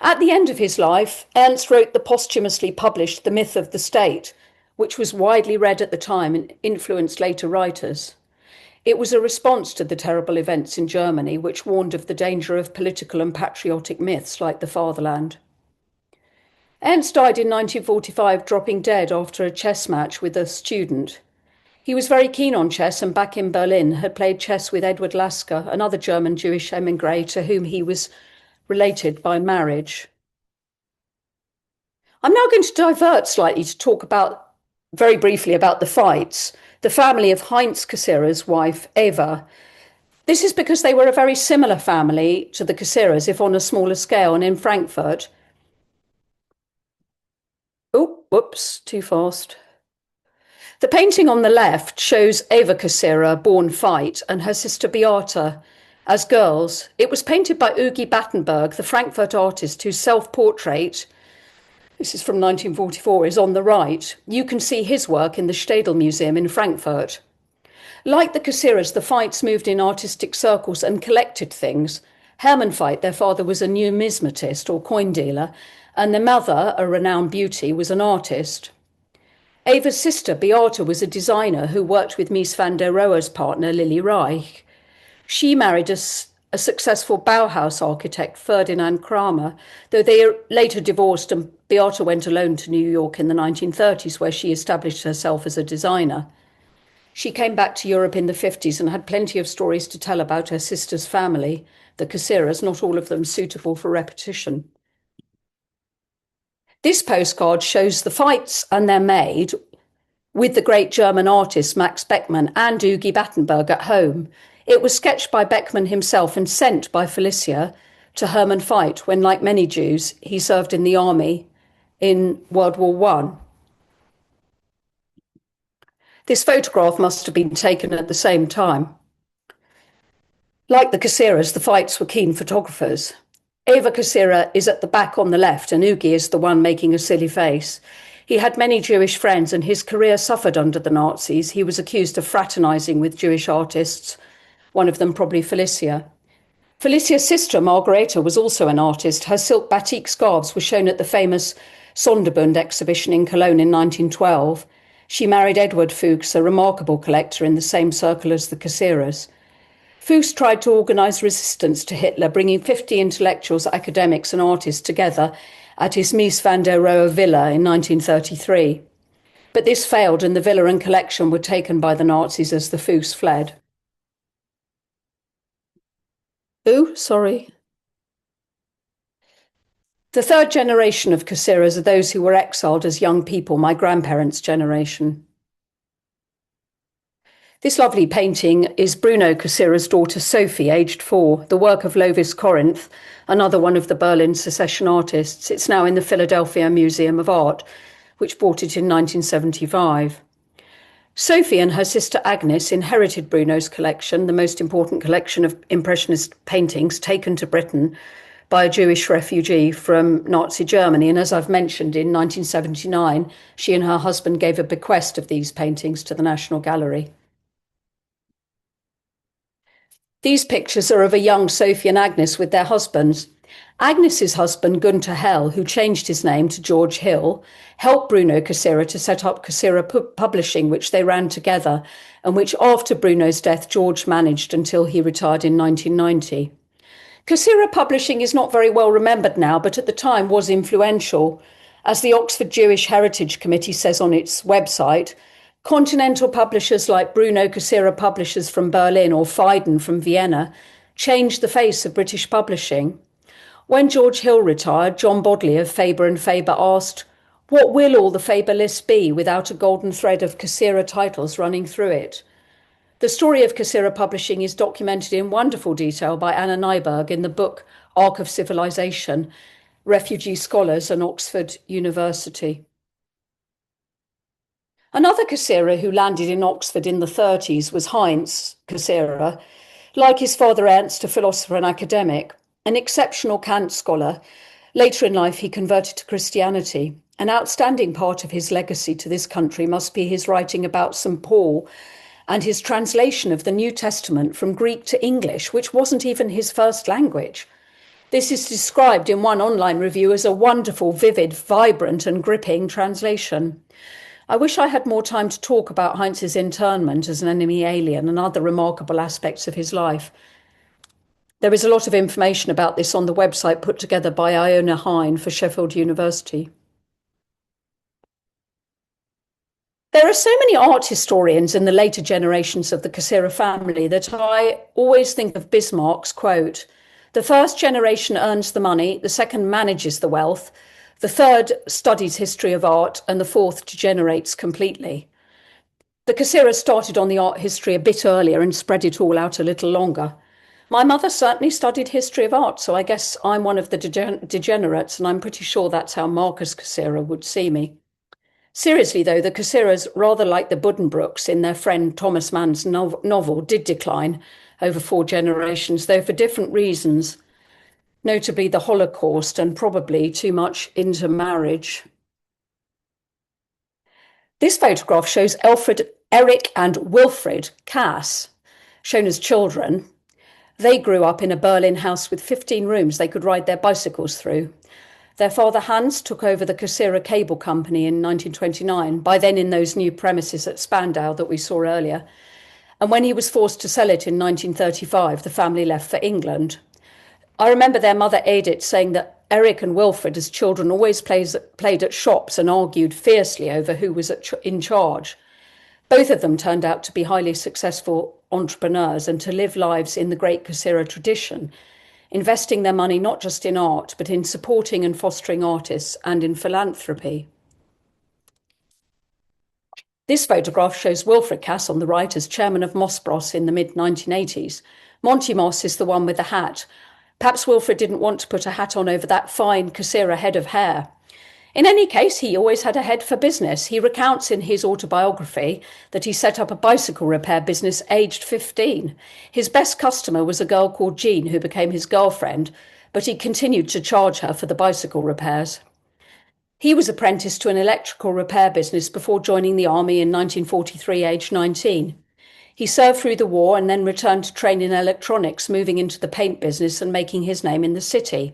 At the end of his life, Ernst wrote the posthumously published The Myth of the State, which was widely read at the time and influenced later writers. It was a response to the terrible events in Germany, which warned of the danger of political and patriotic myths like the fatherland. Ernst died in 1945, dropping dead after a chess match with a student. He was very keen on chess and back in Berlin had played chess with Edward Lasker, another German Jewish emigre to whom he was related by marriage. I'm now going to divert slightly to talk very briefly about the Veits, the family of Heinz Cassirer's wife, Eva. This is because they were a very similar family to the Cassirers, if on a smaller scale, and in Frankfurt. Oh, whoops, too fast. The painting on the left shows Eva Cassirer, born Veit, and her sister Beata as girls. It was painted by Ugi Battenberg, the Frankfurt artist whose self-portrait, this is from 1944, is on the right. You can see his work in the Städel Museum in Frankfurt. Like the Cassirers, the Veits moved in artistic circles and collected things. Hermann Veit, their father, was a numismatist or coin dealer, and their mother, a renowned beauty, was an artist. Eva's sister, Beata, was a designer who worked with Mies van der Rohe's partner, Lily Reich. She married a successful Bauhaus architect, Ferdinand Kramer, though they later divorced and Beata went alone to New York in the 1930s, where she established herself as a designer. She came back to Europe in the 50s and had plenty of stories to tell about her sister's family, the Cassirers, not all of them suitable for repetition. This postcard shows the Veits and their maid with the great German artist Max Beckmann and Ugi Battenberg at home. It was sketched by Beckmann himself and sent by Felicia to Hermann Veit when, like many Jews, he served in the army in World War I. This photograph must have been taken at the same time. Like the Cassirers, the Veits were keen photographers. Eva Cassirer is at the back on the left, and Ugi is the one making a silly face. He had many Jewish friends, and his career suffered under the Nazis. He was accused of fraternizing with Jewish artists, one of them probably Felicia. Felicia's sister, Margareta, was also an artist. Her silk batik scarves were shown at the famous Sonderbund exhibition in Cologne in 1912. She married Edward Fuchs, a remarkable collector in the same circle as the Cassirers. Fuchs tried to organise resistance to Hitler, bringing 50 intellectuals, academics and artists together at his Mies van der Rohe villa in 1933. But this failed, and the villa and collection were taken by the Nazis as the Fuchs fled. Oh, sorry. The third generation of Cassirers are those who were exiled as young people, my grandparents' generation. This lovely painting is Bruno Cassirer's daughter Sophie, aged 4, the work of Lovis Corinth, another one of the Berlin secession artists. It's now in the Philadelphia Museum of Art, which bought it in 1975. Sophie and her sister Agnes inherited Bruno's collection, the most important collection of Impressionist paintings taken to Britain by a Jewish refugee from Nazi Germany. And as I've mentioned, in 1979, she and her husband gave a bequest of these paintings to the National Gallery. These pictures are of a young Sophie and Agnes with their husbands. Agnes's husband, Gunther Hell, who changed his name to George Hill, helped Bruno Cassirer to set up Cassirer Publishing, which they ran together, and which after Bruno's death, George managed until he retired in 1990. Cassirer Publishing is not very well remembered now, but at the time was influential. As the Oxford Jewish Heritage Committee says on its website, continental publishers like Bruno Cassirer Publishers from Berlin or Phaidon from Vienna changed the face of British publishing. When George Hill retired, John Bodley of Faber and Faber asked, "What will all the Faber lists be without a golden thread of Cassirer titles running through it?" The story of Cassirer Publishing is documented in wonderful detail by Anna Nyberg in the book Ark of Civilization, Refugee Scholars and Oxford University. Another Cassirer who landed in Oxford in the 30s was Heinz Cassirer. Like his father Ernst, a philosopher and academic, an exceptional Kant scholar. Later in life, he converted to Christianity. An outstanding part of his legacy to this country must be his writing about St. Paul and his translation of the New Testament from Greek to English, which wasn't even his first language. This is described in one online review as a wonderful, vivid, vibrant, and gripping translation. I wish I had more time to talk about Heinz's internment as an enemy alien and other remarkable aspects of his life. There is a lot of information about this on the website put together by Iona Hine for Sheffield University. There are so many art historians in the later generations of the Cassirer family that I always think of Bismarck's quote, "The first generation earns the money, the second manages the wealth, the third studies history of art, and the fourth degenerates completely." The Cassirers started on the art history a bit earlier and spread it all out a little longer. My mother certainly studied history of art, so I guess I'm one of the degenerates, and I'm pretty sure that's how Marcus Cassirer would see me. Seriously, though, the Cassirers, rather like the Buddenbrooks in their friend Thomas Mann's novel, did decline over 4 generations, though for different reasons, notably the Holocaust and probably too much intermarriage. This photograph shows Alfred, Eric and Wilfrid Cass, shown as children. They grew up in a Berlin house with 15 rooms they could ride their bicycles through. Their father Hans took over the Cassirer Cable Company in 1929, by then in those new premises at Spandau that we saw earlier. And when he was forced to sell it in 1935, the family left for England. I remember their mother Edith saying that Eric and Wilfrid as children always played at shops and argued fiercely over who was in charge. Both of them turned out to be highly successful entrepreneurs and to live lives in the great Cassirer tradition, investing their money not just in art, but in supporting and fostering artists and in philanthropy. This photograph shows Wilfrid Cass on the right as chairman of Mossbros in the mid-1980s. Monty Moss is the one with the hat. Perhaps Wilfrid didn't want to put a hat on over that fine Cassirer head of hair. In any case, he always had a head for business. He recounts in his autobiography that he set up a bicycle repair business aged 15. His best customer was a girl called Jean, who became his girlfriend, but he continued to charge her for the bicycle repairs. He was apprenticed to an electrical repair business before joining the army in 1943, aged 19. He served through the war and then returned to train in electronics, moving into the paint business and making his name in the city.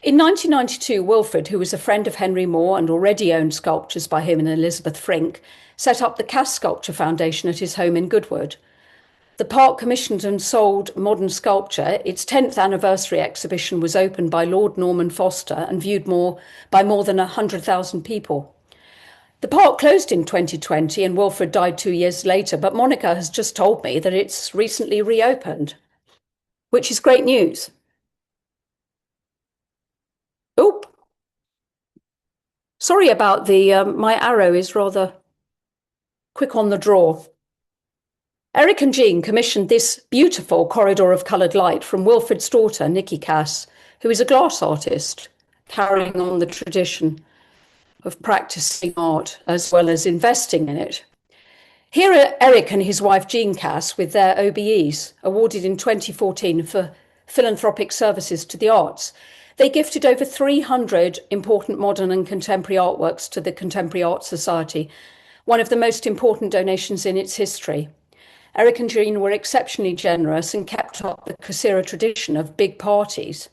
In 1992, Wilfrid, who was a friend of Henry Moore and already owned sculptures by him and Elizabeth Frink, set up the Cass Sculpture Foundation at his home in Goodwood. The park commissioned and sold modern sculpture. Its 10th anniversary exhibition was opened by Lord Norman Foster and viewed by more than 100,000 people. The park closed in 2020 and Wilfrid died 2 years later, but Monica has just told me that it's recently reopened, which is great news. Oop. Sorry about my arrow is rather quick on the draw. Eric and Jean commissioned this beautiful corridor of coloured light from Wilfrid's daughter, Nikki Cass, who is a glass artist, carrying on the tradition of practicing art as well as investing in it. Here are Eric and his wife Jean Cass with their OBEs, awarded in 2014 for philanthropic services to the arts. They gifted over 300 important modern and contemporary artworks to the Contemporary Art Society, one of the most important donations in its history. Eric and Jean were exceptionally generous and kept up the Cassirer tradition of big parties.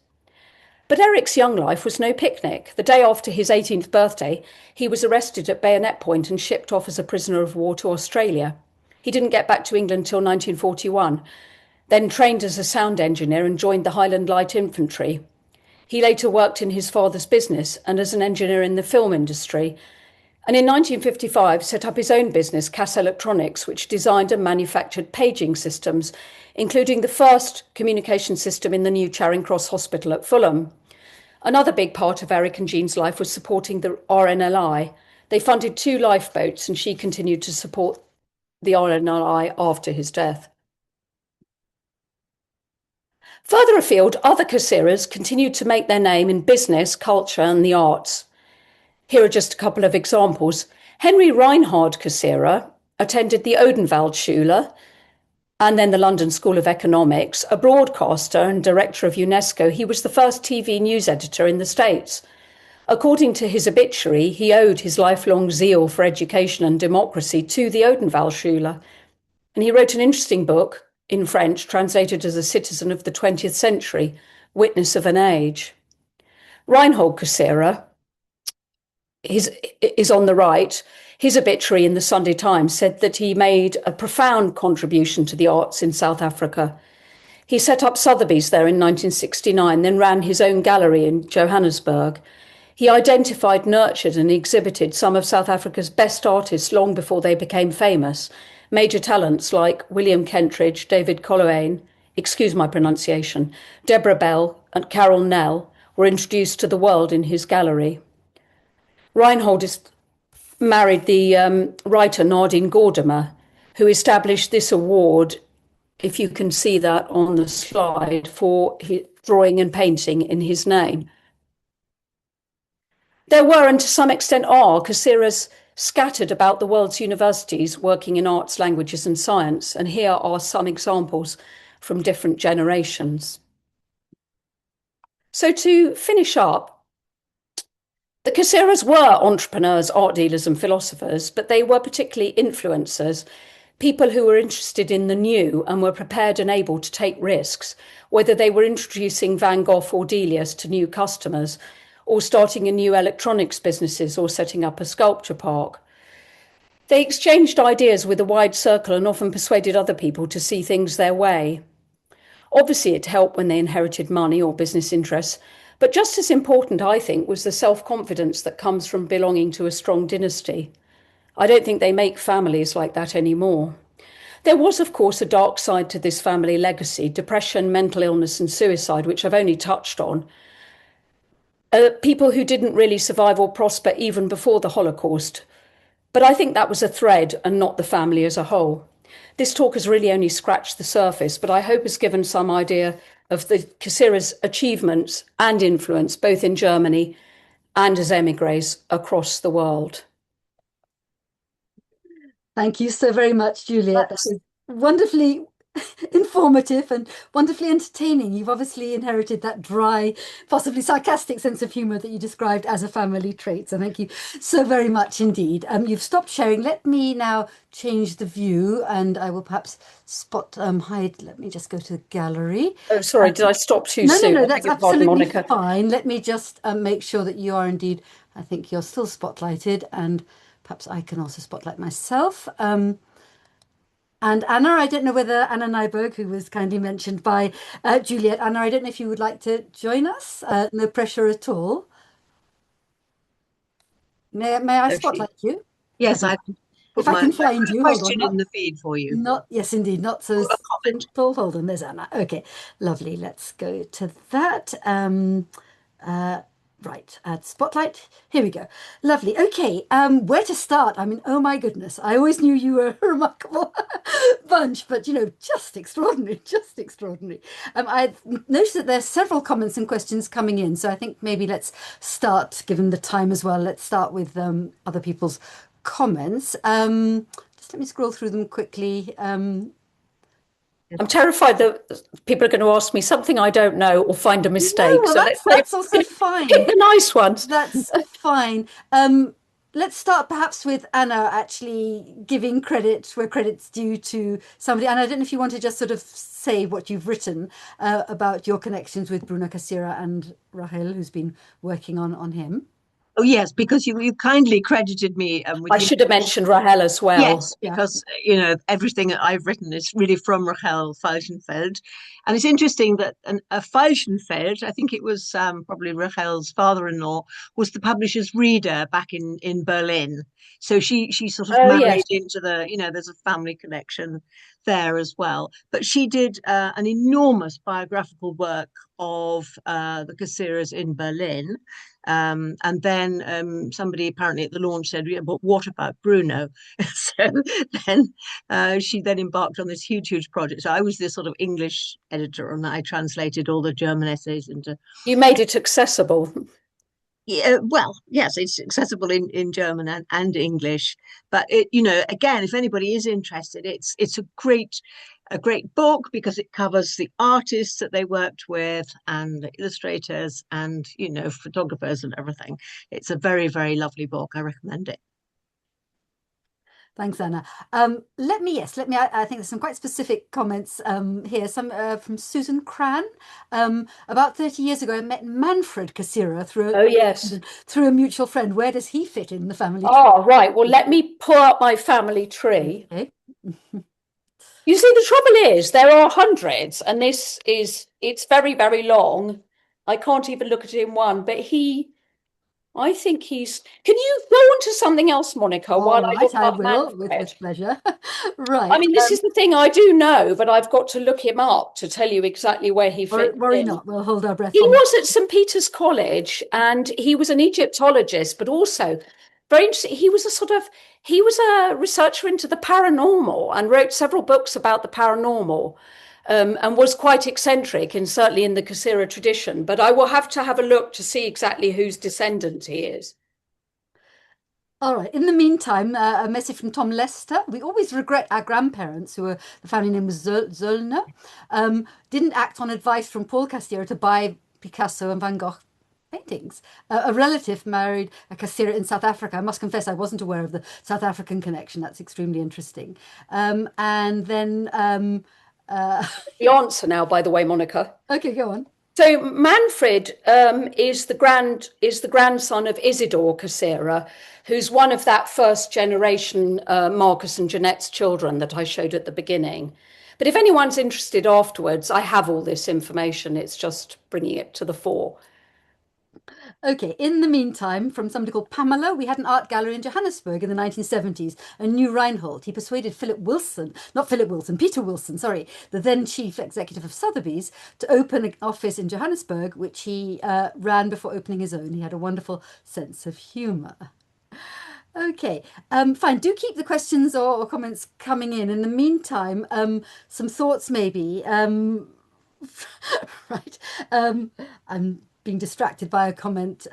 But Eric's young life was no picnic. The day after his 18th birthday, he was arrested at bayonet point and shipped off as a prisoner of war to Australia. He didn't get back to England until 1941, then trained as a sound engineer and joined the Highland Light Infantry. He later worked in his father's business and as an engineer in the film industry, and in 1955 set up his own business, Cass Electronics, which designed and manufactured paging systems, including the first communication system in the new Charing Cross Hospital at Fulham. Another big part of Eric and Jean's life was supporting the RNLI. They funded 2 lifeboats and she continued to support the RNLI after his death. Further afield, other Cassirers continued to make their name in business, culture and the arts. Here are just a couple of examples. Henry Reinhard Cassirer attended the Odenwaldschule and then the London School of Economics. A broadcaster and director of UNESCO, he was the first TV news editor in the States. According to his obituary, he owed his lifelong zeal for education and democracy to the Odenwaldschule. And he wrote an interesting book in French, translated as A Citizen of the 20th Century, Witness of an Age. Reinhold Cassirer is on the right. His obituary in the Sunday Times said that he made a profound contribution to the arts in South Africa. He set up Sotheby's there in 1969, then ran his own gallery in Johannesburg. He identified, nurtured and exhibited some of South Africa's best artists long before they became famous. Major talents like William Kentridge, David Coloane, excuse my pronunciation, Deborah Bell and Carol Nell were introduced to the world in his gallery. Reinhold married the writer Nadine Gordimer, who established this award, if you can see that on the slide, for his drawing and painting in his name. There were, and to some extent are, Cassirers scattered about the world's universities working in arts, languages and science, and here are some examples from different generations. So to finish up, the Cassirers were entrepreneurs, art dealers and philosophers, but they were particularly influencers, people who were interested in the new and were prepared and able to take risks, whether they were introducing Van Gogh or Delius to new customers, or starting a new electronics businesses or setting up a sculpture park. They exchanged ideas with a wide circle and often persuaded other people to see things their way. Obviously, it helped when they inherited money or business interests, but just as important, I think, was the self-confidence that comes from belonging to a strong dynasty. I don't think they make families like that anymore. There was, of course, a dark side to this family legacy: depression, mental illness and suicide, which I've only touched on. People who didn't really survive or prosper even before the Holocaust. But I think that was a thread and not the family as a whole. This talk has really only scratched the surface, but I hope has given some idea of the Cassirers' achievements and influence, both in Germany and as emigres across the world. Thank you so very much, Juliet. That was wonderfully informative and wonderfully entertaining. You've obviously inherited that dry, possibly sarcastic sense of humor that you described as a family trait. So thank you so very much indeed. You've stopped sharing. Let me now change the view and I will perhaps hide. Let me just go to the gallery. Oh, sorry, did I stop too soon? No, that's absolutely fine. Let me just make sure that you are indeed, I think you're still spotlighted, and perhaps I can also spotlight myself. And Anna, I don't know whether Anna Nyberg, who was kindly mentioned by Juliet, Anna, I don't know if you would like to join us. No pressure at all. May I spotlight you? Yes, I can. If I can find you, question in the feed for you. Yes, indeed, not so simple. Hold on, there's Anna. Okay, lovely. Let's go to that. Right, add spotlight. Here we go. Lovely. Okay, where to start? I mean, oh my goodness, I always knew you were a remarkable bunch, but you know, just extraordinary, just extraordinary. I've noticed that there's several comments and questions coming in, so I think maybe let's start, given the time as well, let's start with other people's comments. Just let me scroll through them quickly. I'm terrified that people are going to ask me something I don't know or find a mistake. No, well, so that's also fine. The nice ones. That's fine. Let's start perhaps with Anna actually giving credit where credit's due to somebody. And I don't know if you want to just sort of say what you've written about your connections with Bruno Cassirer and Rahel, who's been working on him. Oh, yes, because you kindly credited me. I should have mentioned Rahel as well. Yes, because, you know, everything that I've written is really from Rahel Falchenfeld. And it's interesting that a Falchenfeld, I think it was probably Rahel's father-in-law, was the publisher's reader back in Berlin. So she sort of married into the, you know, there's a family connection there as well. But she did an enormous biographical work of the Cassirers in Berlin. And then somebody apparently at the launch said, yeah, but what about Bruno? So then she then embarked on this huge project. So I was this sort of English editor, and I translated all the German essays into. You made it accessible. Yeah, well, yes, it's accessible in German and English. But it, again, if anybody is interested, it's a great book because it covers the artists that they worked with and the illustrators and photographers and everything. It's a very, very lovely book. I recommend it. Thanks, Anna. I think there's some quite specific comments here. Some from Susan Cran. About 30 years ago, I met Manfred Cassirer Oh, yes. through a mutual friend. Where does he fit in the family tree? Oh, right. Well, let me pull up my family tree. Okay. You see, the trouble is there are hundreds, and it's very, very long. I can't even look at it in one, but I think he's. Can you go on to something else, Monica, while I look I up will, Manfred? with pleasure. Right. I mean, this is the thing I do know, but I've got to look him up to tell you exactly where he fits Worry in. not, we'll hold our breath. He was at St. Peter's College, and he was an Egyptologist, but also very interesting. He was a researcher into the paranormal and wrote several books about the paranormal. And was quite eccentric, and certainly in the Cassirer tradition. But I will have to have a look to see exactly whose descendant he is. All right. In the meantime, a message from Tom Lester. We always regret our grandparents, the family name was Zollner, didn't act on advice from Paul Cassirer to buy Picasso and Van Gogh paintings. A relative married a Cassirer in South Africa. I must confess, I wasn't aware of the South African connection. That's extremely interesting. And then The answer now, by the way, Monica. Okay, go on. So Manfred is the grandson of Isidore Cassirer, who's one of that first generation Marcus and Jeanette's children that I showed at the beginning. But if anyone's interested afterwards, I have all this information. It's just bringing it to the fore. Okay, in the meantime, from somebody called Pamela, we had an art gallery in Johannesburg in the 1970s, and New Reinhold. He persuaded Peter Wilson, sorry, the then chief executive of Sotheby's, to open an office in Johannesburg, which he ran before opening his own. He had a wonderful sense of humour. Okay, fine. Do keep the questions or comments coming in. In the meantime, some thoughts maybe. Right. I'm being distracted by a comment.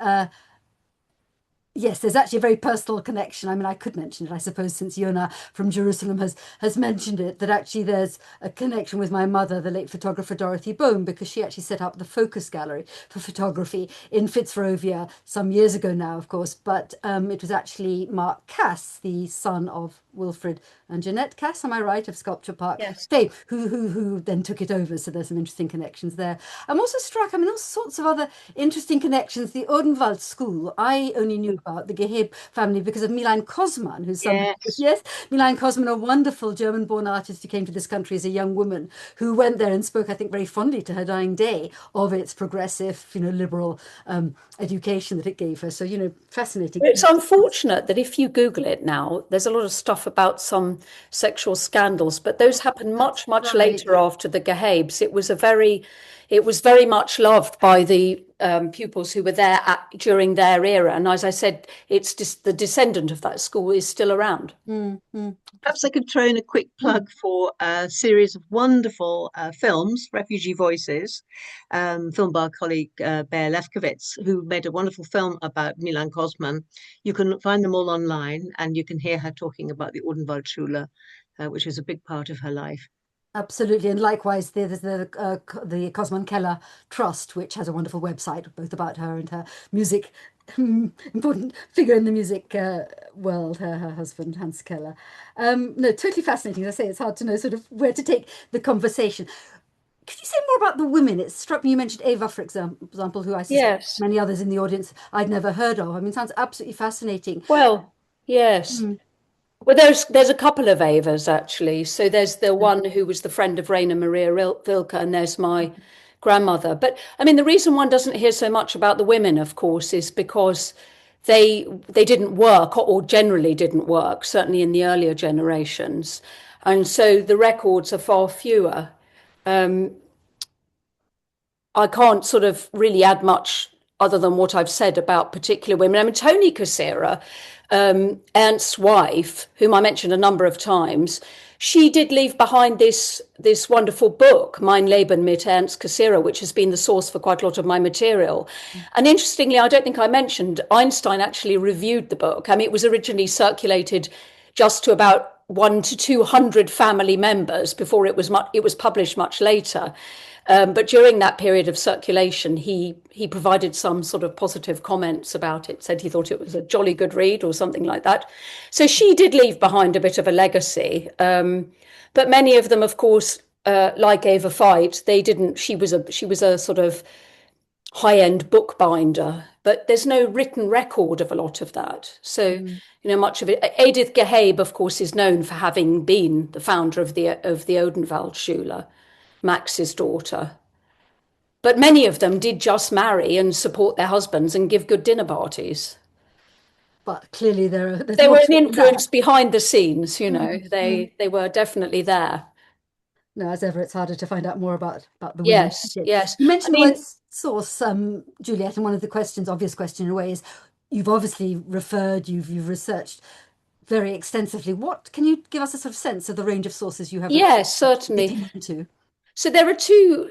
Yes, there's actually a very personal connection. I mean, I could mention it, I suppose, since Yona from Jerusalem has mentioned it, that actually there's a connection with my mother, the late photographer Dorothy Bohm, because she actually set up the Focus Gallery for photography in Fitzrovia some years ago now, of course. But it was actually Mark Cass, the son of Wilfred and Jeanette Cass, am I right, of Sculpture Park? Yes. Fame, who then took it over. So there's some interesting connections there. I'm also struck, I mean, all sorts of other interesting connections. The Odenwald School, I only knew about the Geheb family because of Milan Kosman, who's yes, Milan Kosman, a wonderful German-born artist who came to this country as a young woman, who went there and spoke, I think, very fondly to her dying day of its progressive, liberal education that it gave her. So, fascinating. It's unfortunate that if you Google it now, there's a lot of stuff about some sexual scandals, but those happened much later after the Gehabes. It was very much loved by the pupils who were there during their era. And as I said, it's just the descendant of that school is still around. Mm-hmm. Perhaps I could throw in a quick plug for a series of wonderful films, Refugee Voices, filmed by our colleague Bear Lefkowitz, who made a wonderful film about Milan Kosman. You can find them all online, and you can hear her talking about the Odenwaldschule, which was a big part of her life. Absolutely, and likewise, there's the Cosman Keller Trust, which has a wonderful website both about her and her music, important figure in the music world, her husband, Hans Keller. No, totally fascinating. As I say, it's hard to know sort of where to take the conversation. Could you say more about the women? It struck me you mentioned Eva, for example, who I suspect many others in the audience I'd never heard of. I mean, it sounds absolutely fascinating. Well, yes. Well, there's a couple of Evas, actually. So there's the one who was the friend of Rainer Maria Rilke, and there's my grandmother. But I mean, the reason one doesn't hear so much about the women, of course, is because they didn't work, or generally didn't work, certainly in the earlier generations. And so the records are far fewer. I can't sort of really add much other than what I've said about particular women. I mean, Toni Cassirer, Ernst's wife, whom I mentioned a number of times, she did leave behind this wonderful book, Mein Leben mit Ernst Cassirer, which has been the source for quite a lot of my material. And interestingly, I don't think I mentioned, Einstein actually reviewed the book. I mean, it was originally circulated just to about 100 to 200 family members before it was published much later. But during that period of circulation, he provided some sort of positive comments about it, said he thought it was a jolly good read or something like that. So she did leave behind a bit of a legacy. But many of them, of course, like Eva Veit, they didn't. She was a sort of high-end bookbinder, but there's no written record of a lot of that. So, much of it. Edith Gehabe, of course, is known for having been the founder of the Odenwald Schule, Max's daughter. But many of them did just marry and support their husbands and give good dinner parties. But clearly they were an influence behind the scenes, they were definitely there. No, as ever, it's harder to find out more about the women. Yes. You mentioned the word source, Juliet, and one of the questions, obvious question in a way, is you've obviously referred, you've researched very extensively. What can you give us a sort of sense of the range of sources you have? Yes, certainly. So there are two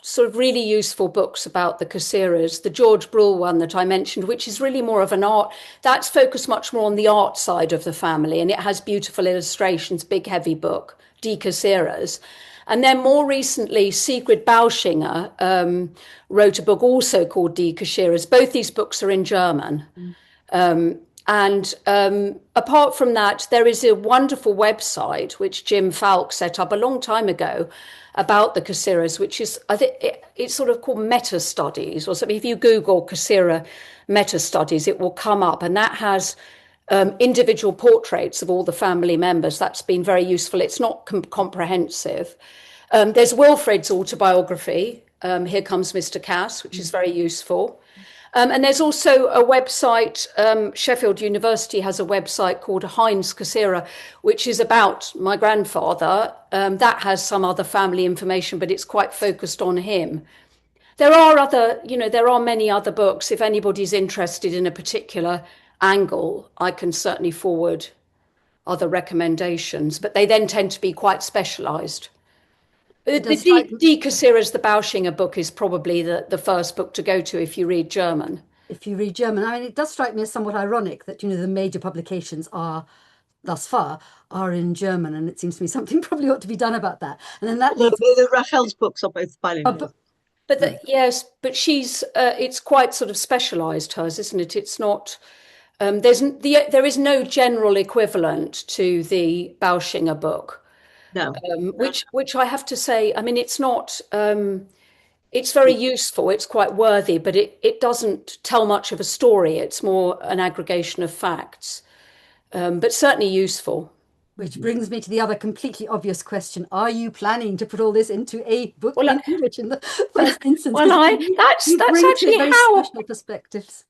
sort of really useful books about the Cassirers. The George Bruhl one that I mentioned, which is really more of an art, that's focused much more on the art side of the family, and it has beautiful illustrations, big heavy book, Die Cassirers. And then more recently, Sigrid Bauschinger wrote a book also called Die Cassirers. Both these books are in German. And apart from that, there is a wonderful website which Jim Falk set up a long time ago about the Cassirers, which is, I think, it's sort of called Meta Studies or something. If you Google Cassirer Meta Studies, it will come up, and that has individual portraits of all the family members. That's been very useful. It's not comprehensive. There's Wilfred's autobiography, Here Comes Mr. Cass, which is very useful. And there's also a website, Sheffield University has a website called Heinz Cassirer, which is about my grandfather. That has some other family information, but it's quite focused on him. There are many other books. If anybody's interested in a particular angle, I can certainly forward other recommendations, but they then tend to be quite specialized. Die Cassirers, the Bauschinger book, is probably the first book to go to if you read German. If you read German. I mean, it does strike me as somewhat ironic that, the major publications thus far are in German, and it seems to me something probably ought to be done about that. And then that leads... The Rachel's books are both bilingual. Yes, but she's it's quite sort of specialized, hers, isn't it? It's not... there is no general equivalent to the Bauschinger book. No. Which I have to say, I mean, it's not, it's very useful, it's quite worthy, but it doesn't tell much of a story. It's more an aggregation of facts, but certainly useful. Which brings me to the other completely obvious question. Are you planning to put all this into a book in English in the first instance? Well, that's actually how special perspectives.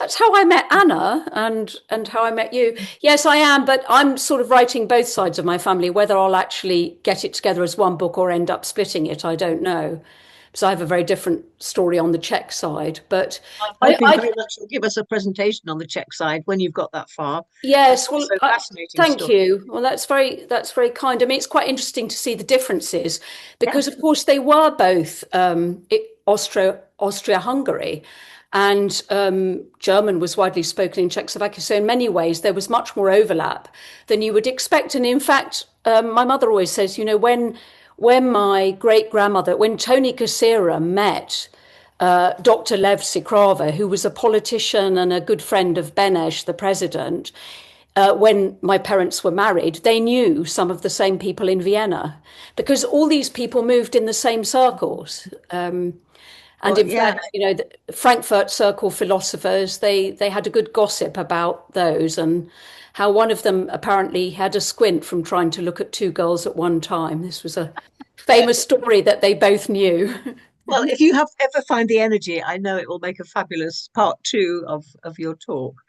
That's how I met Anna and how I met you. Yes, I am, but I'm sort of writing both sides of my family. Whether I'll actually get it together as one book or end up splitting it, I don't know. So I have a very different story on the Czech side, but I think very much you'll give us a presentation on the Czech side when you've got that far. Yes, well, thank you. Well, that's very kind. I mean, it's quite interesting to see the differences because, of course, they were both Austria-Hungary, and German was widely spoken in Czechoslovakia. So in many ways, there was much more overlap than you would expect. And in fact, my mother always says, when my great-grandmother, when Toni Cassirer met Dr. Lev Sikrava, who was a politician and a good friend of Beneš, the president, when my parents were married, they knew some of the same people in Vienna because all these people moved in the same circles. And in fact, the Frankfurt Circle philosophers, they had a good gossip about those and how one of them apparently had a squint from trying to look at two girls at one time. This was a famous story that they both knew. Well, if you ever find the energy, I know it will make a fabulous part 2 of your talk.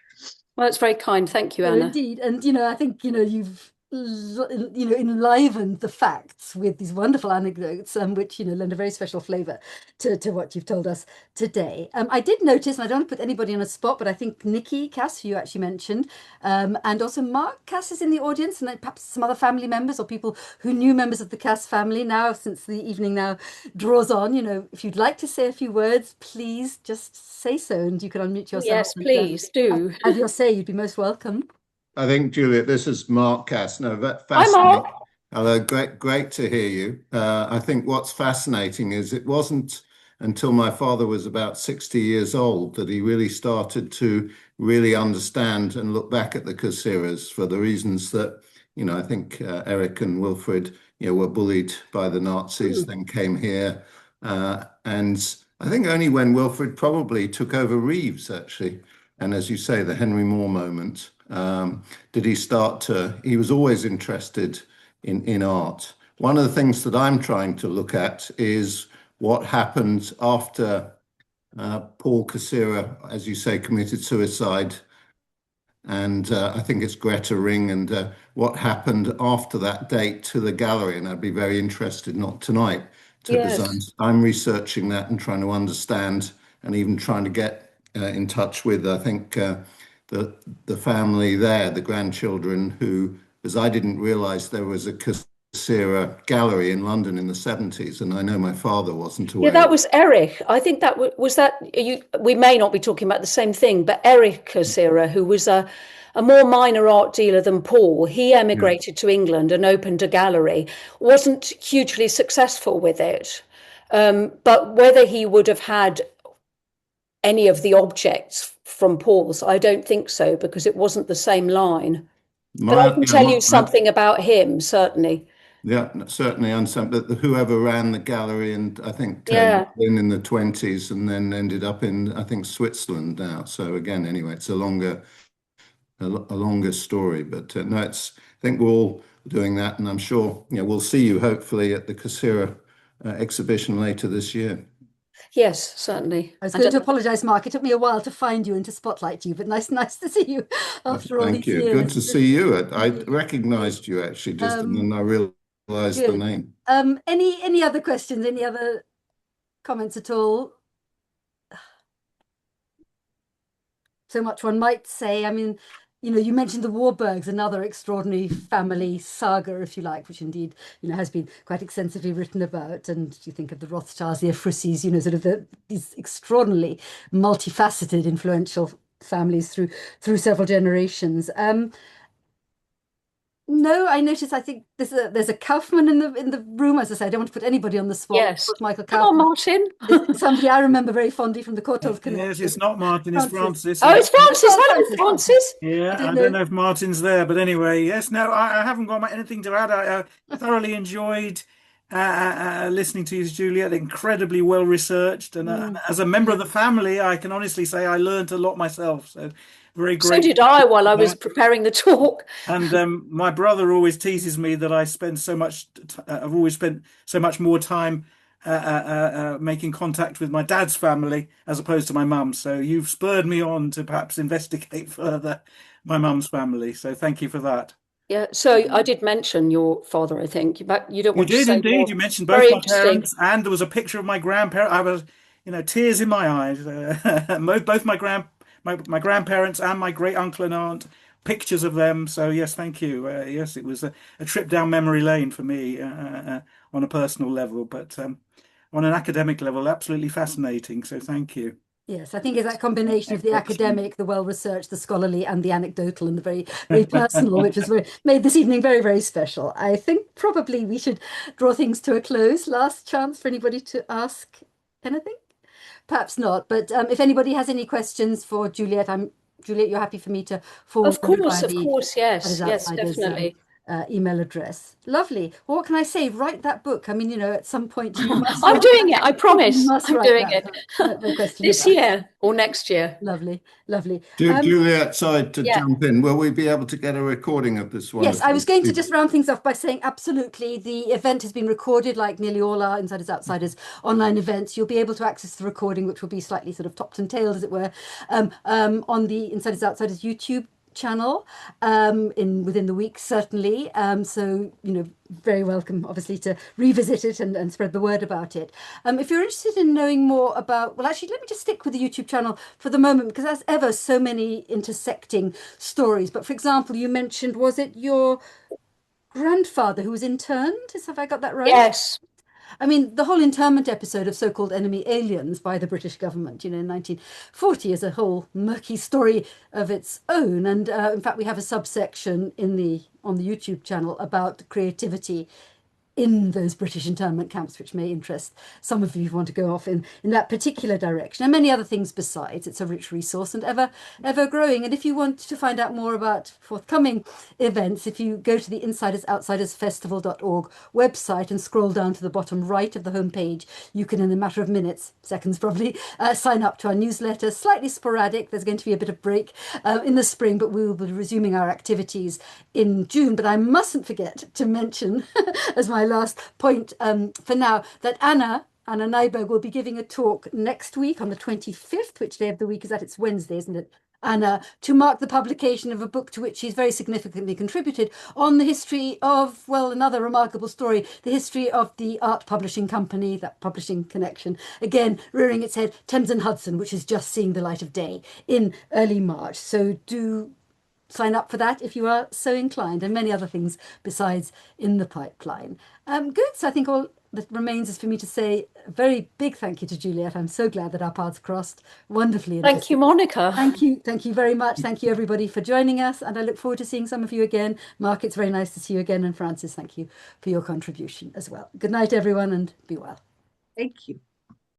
Well, it's very kind. Thank you, Anna. Indeed. And, I think, you've enlivened the facts with these wonderful anecdotes, which, lend a very special flavour to what you've told us today. I did notice, and I don't want to put anybody on a spot, but I think Nikki Cass, who you actually mentioned, and also Mark Cass is in the audience, and perhaps some other family members or people who knew members of the Cass family now, since the evening now draws on. If you'd like to say a few words, please just say so, and you can unmute yourself. Yes, please do. Have your say, you'd be most welcome. I think, Juliet, this is Mark Cass. No, Hi, fascinating. Mark. Hello, great to hear you. I think what's fascinating is it wasn't until my father was about 60 years old that he really started to really understand and look back at the Cassirers for the reasons that, I think Eric and Wilfred, were bullied by the Nazis, then came here. And I think only when Wilfred probably took over Reeves, actually, and as you say, the Henry Moore moment, did he start to, he was always interested in art. One of the things that I'm trying to look at is what happened after Paul Cassirer, as you say, committed suicide. And I think it's Greta Ring, and what happened after that date to the gallery. And I'd be very interested, not tonight, because I'm researching that and trying to understand, and even trying to get in touch with, I think, the family there, the grandchildren who, because I didn't realize there was a Cassirer gallery in London in the 70s, and I know my father wasn't aware. Yeah, that was Eric. I think that was that. We may not be talking about the same thing, but Eric Cassirer, who was a more minor art dealer than Paul, he emigrated to England and opened a gallery. Wasn't hugely successful with it, but whether he would have had any of the objects from Paul's, I don't think so, because it wasn't the same line. But I can tell you something about him, certainly. Yeah, certainly. But whoever ran the gallery, and I think in the 20s, and then ended up in, I think, Switzerland now. So again, anyway, it's a longer story. But no, I think we're all doing that, and I'm sure we'll see you hopefully at the Cassirer exhibition later this year. Yes, certainly. I was going to apologise, Mark. It took me a while to find you and to spotlight you, but nice to see you after all these years. Good to see you. I recognised you actually, just and then I realised the name. Any other questions? Any other comments at all? So much one might say. I mean, you mentioned the Warburgs, another extraordinary family saga, if you like, which indeed, has been quite extensively written about. And you think of the Rothschilds, the Efrussis, sort of these extraordinarily multifaceted, influential families through several generations. No, I noticed. I think there's a Kaufman in the room. As I say, I don't want to put anybody on the spot. Yes, Michael Come Kaufman. on, Martin. Somebody I remember very fondly from the Courtaulds connection. Yes, it's not Martin, it's Francis. Oh, it's Francis. Hello, Francis. Yeah, I don't know if Martin's there, but anyway, yes. No, I haven't got anything to add. I thoroughly enjoyed listening to you, Juliet. Incredibly well researched, and as a member of the family, I can honestly say I learned a lot myself. So. Very great. So did I while I was preparing the talk. And my brother always teases me that I spend so much. I've always spent so much more time making contact with my dad's family as opposed to my mum's. So you've spurred me on to perhaps investigate further my mum's family. So thank you for that. Yeah. So I did mention your father. I think you don't want to say You did indeed. more. You mentioned both my parents, and there was a picture of my grandparents. I was, tears in my eyes. Both my grandparents and my great uncle and aunt, pictures of them. So yes, thank you. Yes, it was a trip down memory lane for me on a personal level, but on an academic level, absolutely fascinating. So thank you. Yes, I think it's that combination of the academic, the well-researched, the scholarly, and the anecdotal, and the very, very personal, which has made this evening very, very special. I think probably we should draw things to a close. Last chance for anybody to ask anything? Perhaps not, but if anybody has any questions for Juliet, Juliet, you're happy for me to forward. Of course, yes, definitely. Email address. Lovely. Well, what can I say? Write that book. I mean, at some point you must. I'm doing it. I promise. I'm doing it no question this year or next year. Lovely. Juliet, sorry to jump in. Will we be able to get a recording of this one? Yes, I was going to just round things off by saying absolutely. The event has been recorded, like nearly all our Insiders Outsiders online events. You'll be able to access the recording, which will be slightly sort of topped and tailed, as it were, on the Insiders Outsiders YouTube channel within the week, certainly. So, very welcome, obviously, to revisit it and spread the word about it. If you're interested in knowing more about, well, actually, let me just stick with the YouTube channel for the moment, because as ever, so many intersecting stories. But for example, you mentioned, was it your grandfather who was interned? Have I got that right? Yes. I mean, the whole internment episode of so-called enemy aliens by the British government, in 1940 is a whole murky story of its own. And in fact, we have a subsection on the YouTube channel about creativity in those British internment camps, which may interest some of you who want to go off in that particular direction, and many other things besides. It's a rich resource and ever growing. And if you want to find out more about forthcoming events, if you go to the insidersoutsiders.festival.org website and scroll down to the bottom right of the homepage, you can, in a matter of minutes, seconds probably, sign up to our newsletter. Slightly sporadic. There's going to be a bit of break in the spring, but we will be resuming our activities in June. But I mustn't forget to mention, as my last point for now, that Anna Nyberg will be giving a talk next week on the 25th. Which day of the week is that? It's Wednesday, isn't it, Anna? To mark the publication of a book to which she's very significantly contributed, on the history of, well, another remarkable story, the history of the art publishing company, that publishing connection, again rearing its head, Thames and Hudson, which is just seeing the light of day in early March. So do sign up for that if you are so inclined, and many other things besides in the pipeline. Good. So I think all that remains is for me to say a very big thank you to Juliet. I'm so glad that our paths crossed wonderfully. Thank you, Monica. Thank you very much. Thank you, everybody, for joining us, and I look forward to seeing some of you again. Mark, it's very nice to see you again, and Francis, thank you for your contribution as well. Good night, everyone, and be well. Thank you.